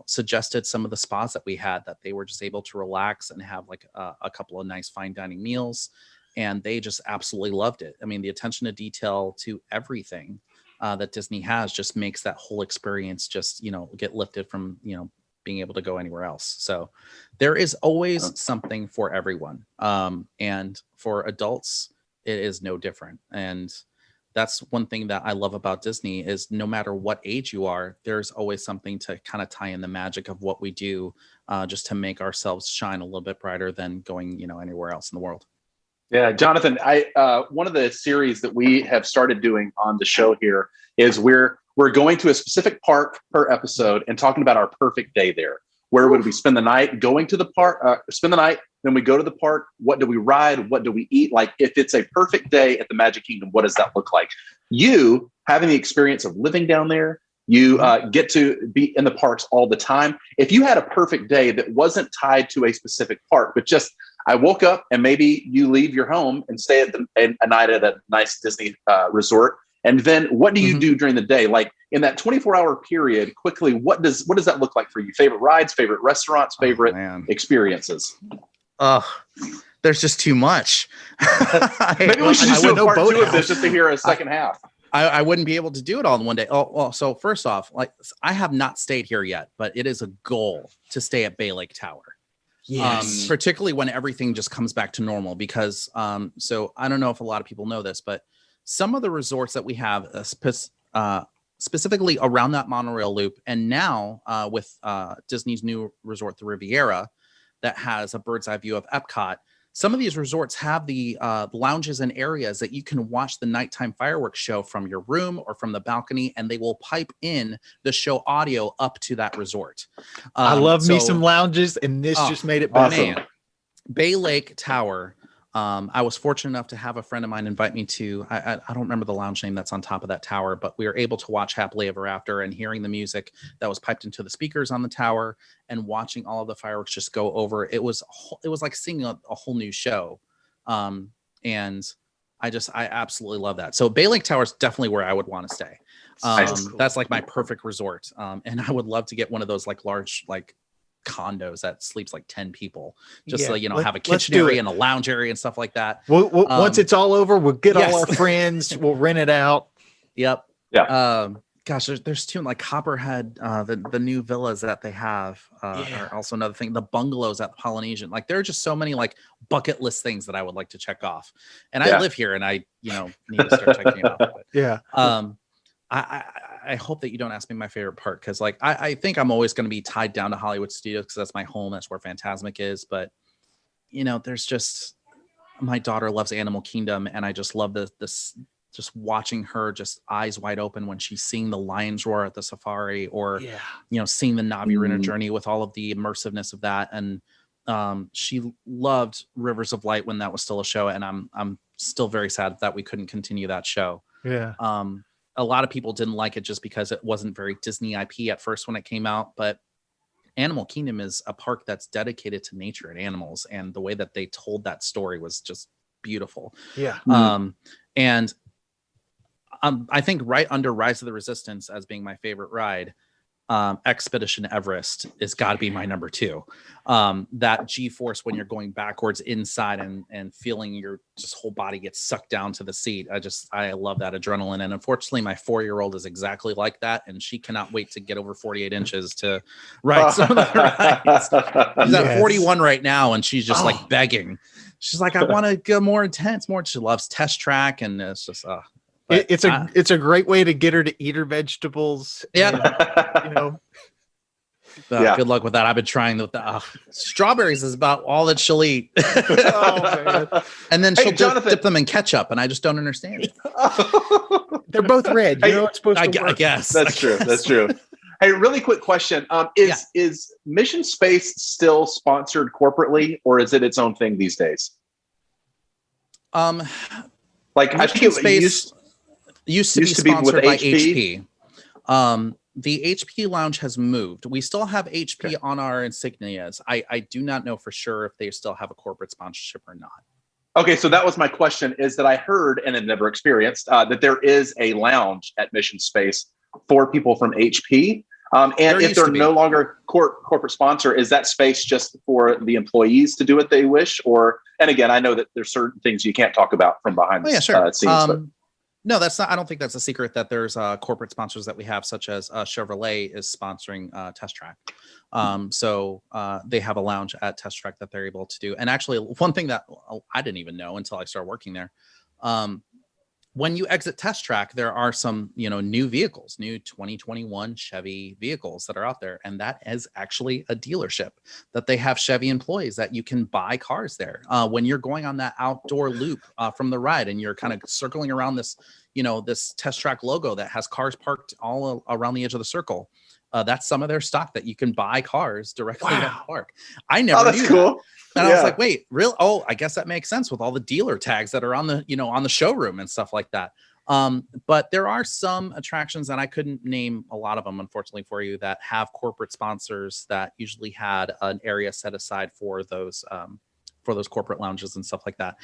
suggested some of the spas that we had, that they were just able to relax and have like a couple of nice fine dining meals. And they just absolutely loved it. I mean, the attention to detail to everything that Disney has just makes that whole experience just, get lifted from, being able to go anywhere else. So there is always something for everyone. And for adults, it is no different. And that's one thing that I love about Disney, is no matter what age you are, there's always something to kind of tie in the magic of what we do, just to make ourselves shine a little bit brighter than going, anywhere else in the world. Yeah, Jonathan, one of the series that we have started doing on the show here is we're going to a specific park per episode and talking about our perfect day there. Where would we spend the night? Going to the park, spend the night, then we go to the park. What do we ride? What do we eat? Like, if it's a perfect day at the Magic Kingdom, what does that look like? You having the experience of living down there, you get to be in the parks all the time. If you had a perfect day that wasn't tied to a specific park, but just I woke up and maybe you leave your home and stay at a night at a nice Disney resort. And then what do you do during the day? Like in that 24-hour period, quickly, what does that look like for you? Favorite rides, favorite restaurants, favorite experiences? There's just too much. Maybe we should just do a part 2 of this just to hear a second half. I wouldn't be able to do it all in one day. Oh, well, so first off, like I have not stayed here yet, but it is a goal to stay at Bay Lake Tower. Yes. Particularly when everything just comes back to normal, because so I don't know if a lot of people know this, but some of the resorts that we have specifically around that monorail loop, and now with Disney's new resort, the Riviera, that has a bird's eye view of Epcot. Some of these resorts have the lounges and areas that you can watch the nighttime fireworks show from your room or from the balcony, and they will pipe in the show audio up to that resort. I love me some lounges, and this just made it better. Man, Bay Lake Tower. I was fortunate enough to have a friend of mine invite me to, I don't remember the lounge name that's on top of that tower, but we were able to watch Happily Ever After and hearing the music that was piped into the speakers on the tower and watching all of the fireworks just go over. It was like seeing a whole new show. And I absolutely love that. So Bay Lake Tower is definitely where I would want to stay. That's like my perfect resort. And I would love to get one of those like large, like condos that sleeps like 10 people, just so have a kitchen area and a lounge area and stuff like that. Once it's all over, we'll get all our friends, we'll rent it out. Yeah. Gosh, there's two, like Copperhead, the new villas that they have are also another thing. The bungalows at the Polynesian, like there are just so many like bucket list things that I would like to check off. And I live here, and I need to start checking it off. I hope that you don't ask me my favorite part, because like I think I'm always going to be tied down to Hollywood Studios because that's my home. That's where Fantasmic is. But there's just, my daughter loves Animal Kingdom, and I just love this just watching her just eyes wide open when she's seeing the lions roar at the safari, or seeing the Navi Rhinner journey with all of the immersiveness of that. And she loved Rivers of Light when that was still a show, and I'm still very sad that we couldn't continue that show. A lot of people didn't like it just because it wasn't very Disney IP at first when it came out, but Animal Kingdom is a park that's dedicated to nature and animals, and the way that they told that story was just beautiful. And I think right under Rise of the Resistance as being my favorite ride, Expedition Everest is got to be my number 2. That G-force when you're going backwards inside and feeling your just whole body gets sucked down to the seat. I love that adrenaline. And unfortunately, my 4-year-old is exactly like that, and she cannot wait to get over 48 inches to ride some of the rides. She's at 41 right now, and she's just like begging. She's like, I want to go more intense, more. She loves Test Track, and it's just it's a great way to get her to eat her vegetables. Good luck with that. I've been trying the strawberries is about all that she'll eat. And then she'll dip them in ketchup, and I just don't understand it. They're both red. It's supposed to work. I guess that's true. That's true. Hey, really quick question. Is Mission Space still sponsored corporately, or is it its own thing these days? I think Space used to be sponsored by HP. The HP lounge has moved. We still have HP on our insignias. I do not know for sure if they still have a corporate sponsorship or not. Okay, so that was my question, is that I heard and have never experienced that there is a lounge at Mission Space for people from HP. And if they're no longer corporate sponsor, is that space just for the employees to do what they wish? And again, I know that there's certain things you can't talk about from behind the scenes. No, that's not. I don't think that's a secret that there's corporate sponsors that we have, such as Chevrolet is sponsoring Test Track. So they have a lounge at Test Track that they're able to do. And actually, one thing that I didn't even know until I started working there, when you exit Test Track, there are some, new vehicles, new 2021 Chevy vehicles that are out there. And that is actually a dealership that they have Chevy employees that you can buy cars there. When you're going on that outdoor loop from the ride, and you're kind of circling around this, this Test Track logo that has cars parked all around the edge of the circle. That's some of their stock that you can buy cars directly at the park. I Oh, never that's knew cool. that. And I was like, wait, real? Oh, I guess that makes sense with all the dealer tags that are on the, on the showroom and stuff like that. But there are some attractions, and I couldn't name a lot of them, unfortunately, for you, that have corporate sponsors that usually had an area set aside for those corporate lounges and stuff like that.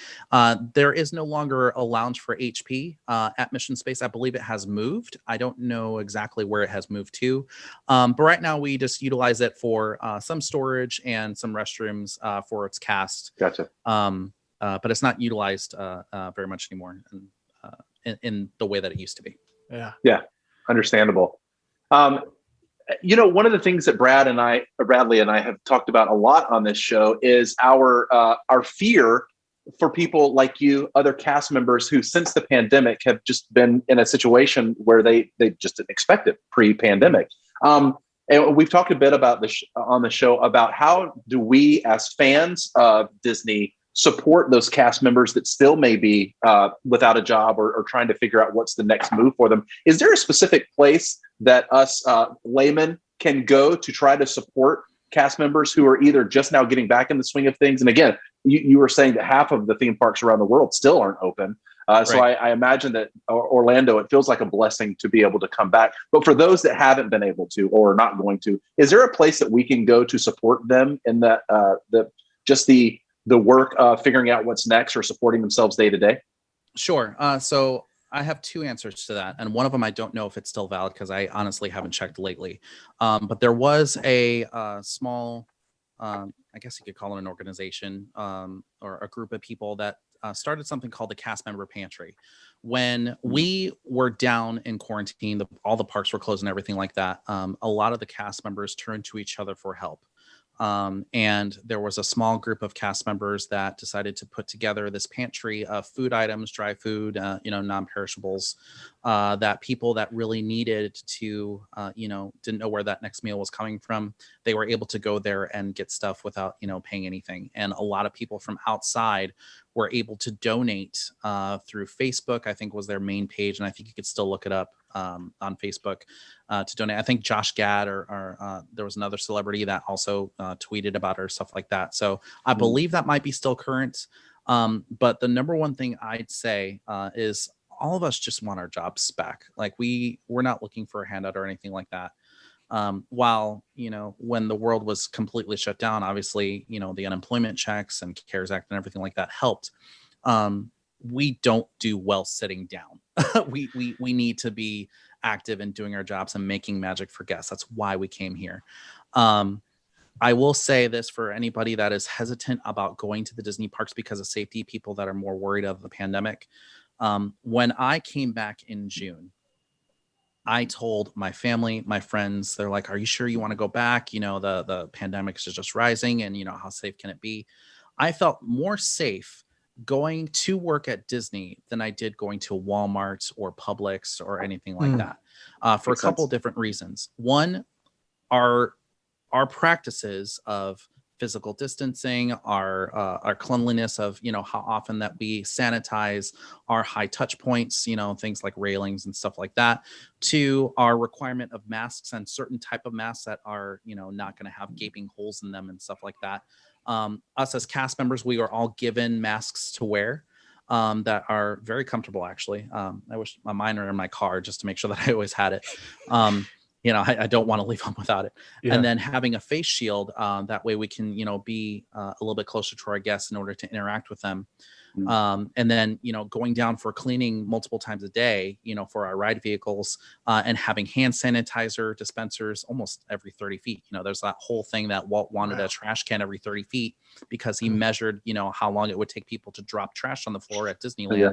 There is no longer a lounge for HP at Mission Space. I believe it has moved. I don't know exactly where it has moved to. But right now we just utilize it for some storage and some restrooms for its cast. Gotcha. But it's not utilized very much anymore in the way that it used to be. Yeah. Understandable. One of the things that Bradley and I have talked about a lot on this show is our fear for people like you, other cast members who, since the pandemic, have just been in a situation where they just didn't expect it pre-pandemic. And we've talked a bit about this on the show about how do we, as fans of Disney, support those cast members that still may be without a job or trying to figure out what's the next move for them. Is there a specific place that us laymen can go to try to support cast members who are either just now getting back in the swing of things? And again, you were saying that half of the theme parks around the world still aren't open. So I imagine that Orlando, it feels like a blessing to be able to come back. But for those that haven't been able to or not going to, is there a place that we can go to support them in that the work of figuring out what's next or supporting themselves day to day? Sure. So I have two answers to that. And one of them, I don't know if it's still valid because I honestly haven't checked lately. But there was a small, I guess you could call it an organization or a group of people that started something called the Cast Member Pantry. When we were down in quarantine, all the parks were closed and everything like that. A lot of the cast members turned to each other for help. And there was a small group of cast members that decided to put together this pantry of food items, dry food, non-perishables, that people that really needed to, didn't know where that next meal was coming from. They were able to go there and get stuff without, paying anything. And a lot of people from outside were able to donate through Facebook, I think was their main page. And I think you could still look it up on Facebook to donate. I think Josh Gad or there was another celebrity that also tweeted about it or stuff like that. So I believe that might be still current. But the number one thing I'd say is all of us just want our jobs back. Like we're not looking for a handout or anything like that. While, when the world was completely shut down, obviously, the unemployment checks and CARES Act and everything like that helped. We don't do well sitting down. we need to be active in doing our jobs and making magic for guests. That's why we came here. I will say this for anybody that is hesitant about going to the Disney parks because of safety, people that are more worried of the pandemic. When I came back in June, I told my family, my friends, they're like, are you sure you want to go back? The pandemic is just rising and, how safe can it be? I felt more safe going to work at Disney than I did going to Walmart or Publix or anything like that for a couple of different reasons. One, our practices of physical distancing, our cleanliness of, how often that we sanitize our high touch points, things like railings and stuff like that, to our requirement of masks and certain type of masks that are, not going to have gaping holes in them and stuff like that. Us as cast members, we are all given masks to wear that are very comfortable, actually. I wish mine are in my car just to make sure that I always had it. I don't want to leave them without it. Yeah. And then having a face shield, that way we can, be a little bit closer to our guests in order to interact with them. And then, going down for cleaning multiple times a day, for our ride vehicles, and having hand sanitizer dispensers almost every 30 feet. There's that whole thing that Walt wanted a trash can every 30 feet because he measured, how long it would take people to drop trash on the floor at Disneyland. Yeah.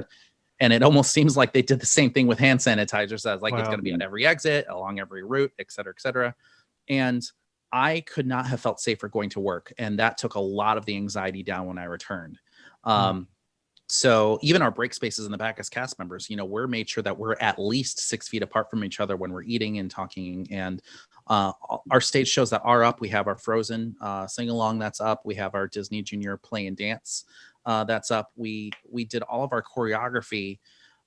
And it almost seems like they did the same thing with hand sanitizers. As like, it's going to be on every exit, along every route, et cetera, et cetera. And I could not have felt safer going to work. And that took a lot of the anxiety down when I returned. So even our break spaces in the back as cast members, we're made sure that we're at least 6 feet apart from each other when we're eating and talking. And our stage shows that are up. We have our Frozen sing-along that's up. We have our Disney Junior Play and Dance that's up. We did all of our choreography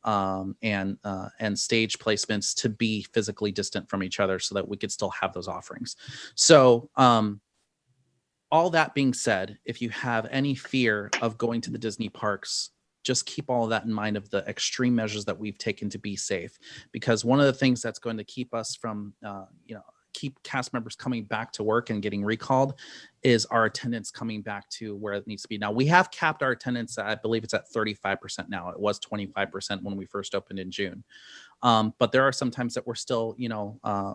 and stage placements to be physically distant from each other so that we could still have those offerings. So all that being said, if you have any fear of going to the Disney parks, just keep all of that in mind of the extreme measures that we've taken to be safe. Because one of the things that's going to keep us from, keep cast members coming back to work and getting recalled is our attendance coming back to where it needs to be. Now, we have capped our attendance. I believe it's at 35% now. It was 25% when we first opened in June. But there are some times that we're still,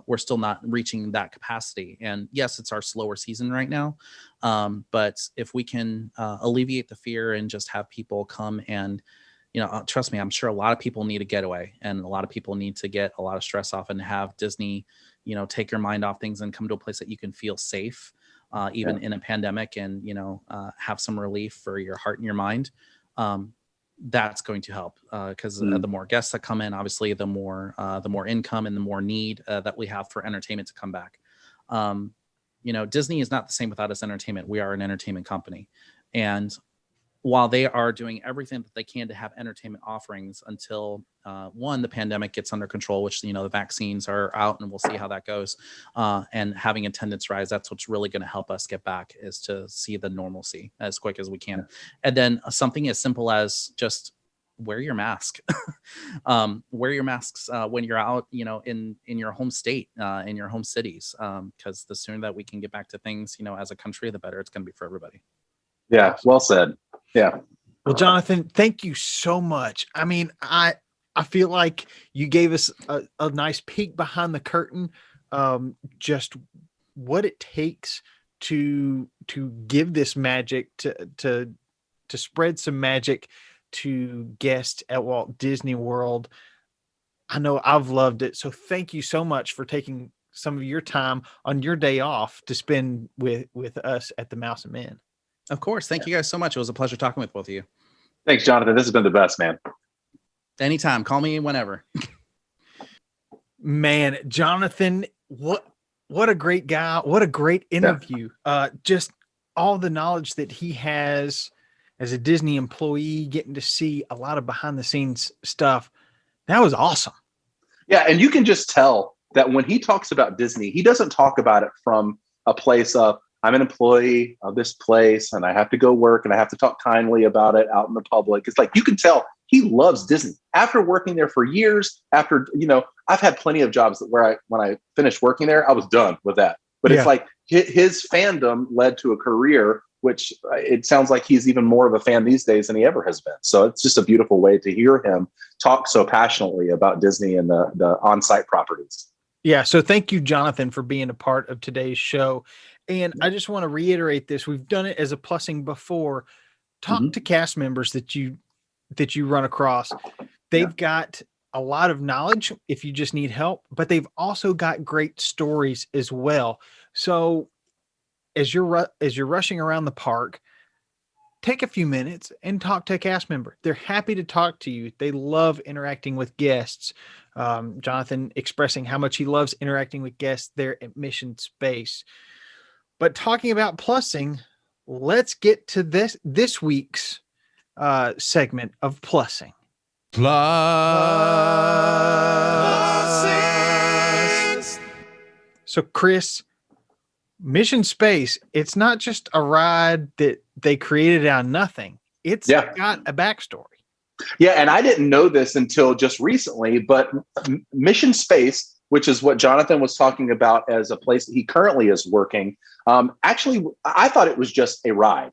we're still not reaching that capacity. And yes, it's our slower season right now. But if we can alleviate the fear and just have people come and, trust me, I'm sure a lot of people need a getaway, and a lot of people need to get a lot of stress off and have Disney, take your mind off things and come to a place that you can feel safe, even in a pandemic, and, have some relief for your heart and your mind. That's going to help because the more guests that come in, obviously, the more income and the more need that we have for entertainment to come back. Disney is not the same without its entertainment. We are an entertainment company, and while they are doing everything that they can to have entertainment offerings until the pandemic gets under control, which the vaccines are out, and we'll see how that goes, and having attendance rise, that's what's really going to help us get back, is to see the normalcy as quick as we can. And then something as simple as just wear your mask. Wear your masks when you're out, in your home state, in your home cities, because the sooner that we can get back to things, as a country, the better it's going to be for everybody. Yeah, well said. Yeah. Well, Jonathan, thank you so much. I mean, I feel like you gave us a nice peek behind the curtain, just what it takes to give this magic, to spread some magic to guests at Walt Disney World. I know I've loved it. So thank you so much for taking some of your time on your day off to spend with us at the Mouse and Men. Of course. Thank you guys so much. It was a pleasure talking with both of you. Thanks, Jonathan. This has been the best, man. Anytime. Call me whenever. Man, Jonathan, what a great guy. What a great interview. Just all the knowledge that he has as a Disney employee, getting to see a lot of behind the scenes stuff. That was awesome. Yeah. And you can just tell that when he talks about Disney, he doesn't talk about it from a place of, I'm an employee of this place and I have to go work and I have to talk kindly about it out in the public. It's like, you can tell he loves Disney. After working there for years, after, I've had plenty of jobs where when I finished working there, I was done with that. But it's like his fandom led to a career, which it sounds like he's even more of a fan these days than he ever has been. So it's just a beautiful way to hear him talk so passionately about Disney and the on-site properties. Yeah. So thank you, Jonathan, for being a part of today's show. And I just want to reiterate this. We've done it as a plussing before. Talk to cast members that you run across. They've got a lot of knowledge if you just need help, but they've also got great stories as well. So as you're rushing around the park, take a few minutes and talk to a cast member. They're happy to talk to you. They love interacting with guests. Jonathan expressing how much he loves interacting with guests there at Mission Space. But talking about plussing, let's get to this week's segment of plussing. Plussing. So, Chris, Mission Space, it's not just a ride that they created out of nothing. It's got a backstory. Yeah, and I didn't know this until just recently, but Mission Space, which is what Jonathan was talking about as a place that he currently is working, actually, I thought it was just a ride,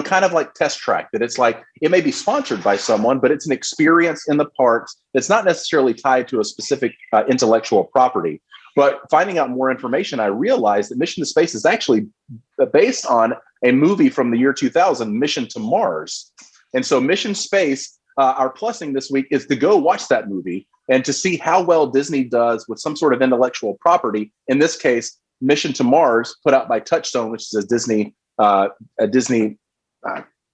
kind of like Test Track, that it's like, it may be sponsored by someone, but it's an experience in the parks that's not necessarily tied to a specific intellectual property. But finding out more information, I realized that Mission to Space is actually based on a movie from the year 2000, Mission to Mars. And so Mission Space, our plussing this week is to go watch that movie and to see how well Disney does with some sort of intellectual property. In this case, Mission to Mars, put out by Touchstone, which is a Disney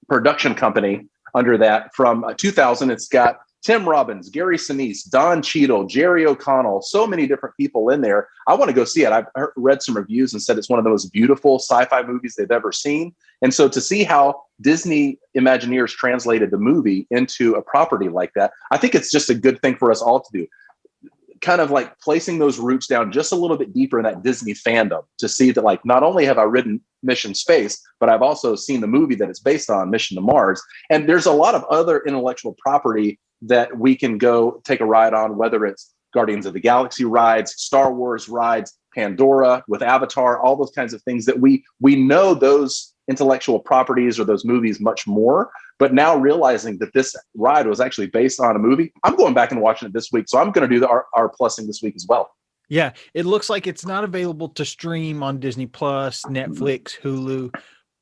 production company under that from 2000. It's got Tim Robbins, Gary Sinise, Don Cheadle, Jerry O'Connell, so many different people in there. I want to go see it. I've read some reviews and said it's one of the most beautiful sci-fi movies they've ever seen. And so to see how Disney Imagineers translated the movie into a property like that, I think it's just a good thing for us all to do. Kind of like placing those roots down just a little bit deeper in that Disney fandom to see that, like, not only have I ridden Mission Space, but I've also seen the movie that it's based on, Mission to Mars. And there's a lot of other intellectual property that we can go take a ride on, whether it's Guardians of the Galaxy rides, Star Wars rides, Pandora with Avatar, all those kinds of things that we know those intellectual properties or those movies much more. But now realizing that this ride was actually based on a movie, I'm going back and watching it this week. So I'm going to do the R Plusing this week as well. Yeah, it looks like it's not available to stream on Disney Plus, Netflix, Hulu,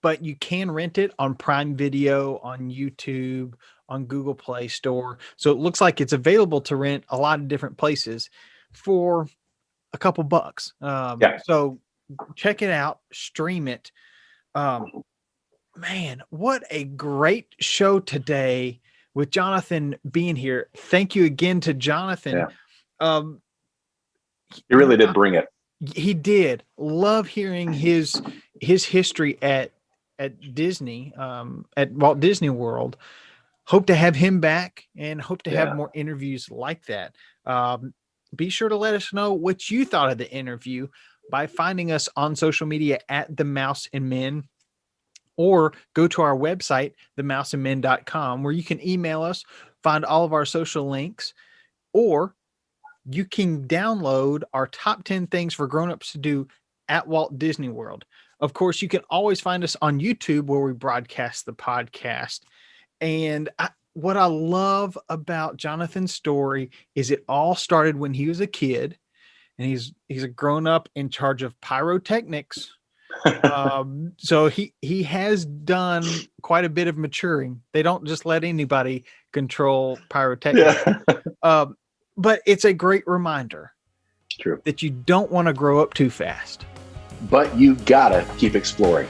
but you can rent it on Prime Video, on YouTube, on Google Play Store. So it looks like it's available to rent a lot of different places for a couple bucks. So check it out, stream it. Man, what a great show today with Jonathan being here. Thank you again to Jonathan. Yeah. He really did bring it. He did. Love hearing his history at Disney, at Walt Disney World. Hope to have him back and hope to have more interviews like that. Be sure to let us know what you thought of the interview by finding us on social media at The Mouse and Men, or go to our website, themouseandmen.com, where you can email us, find all of our social links, or you can download our top 10 things for grown-ups to do at Walt Disney World. Of course, you can always find us on YouTube, where we broadcast the podcast. And what I love about Jonathan's story is it all started when he was a kid, and he's a grown-up in charge of pyrotechnics. So he has done quite a bit of maturing. They don't just let anybody control pyrotechnics. But it's a great reminder that you don't want to grow up too fast. But you gotta keep exploring.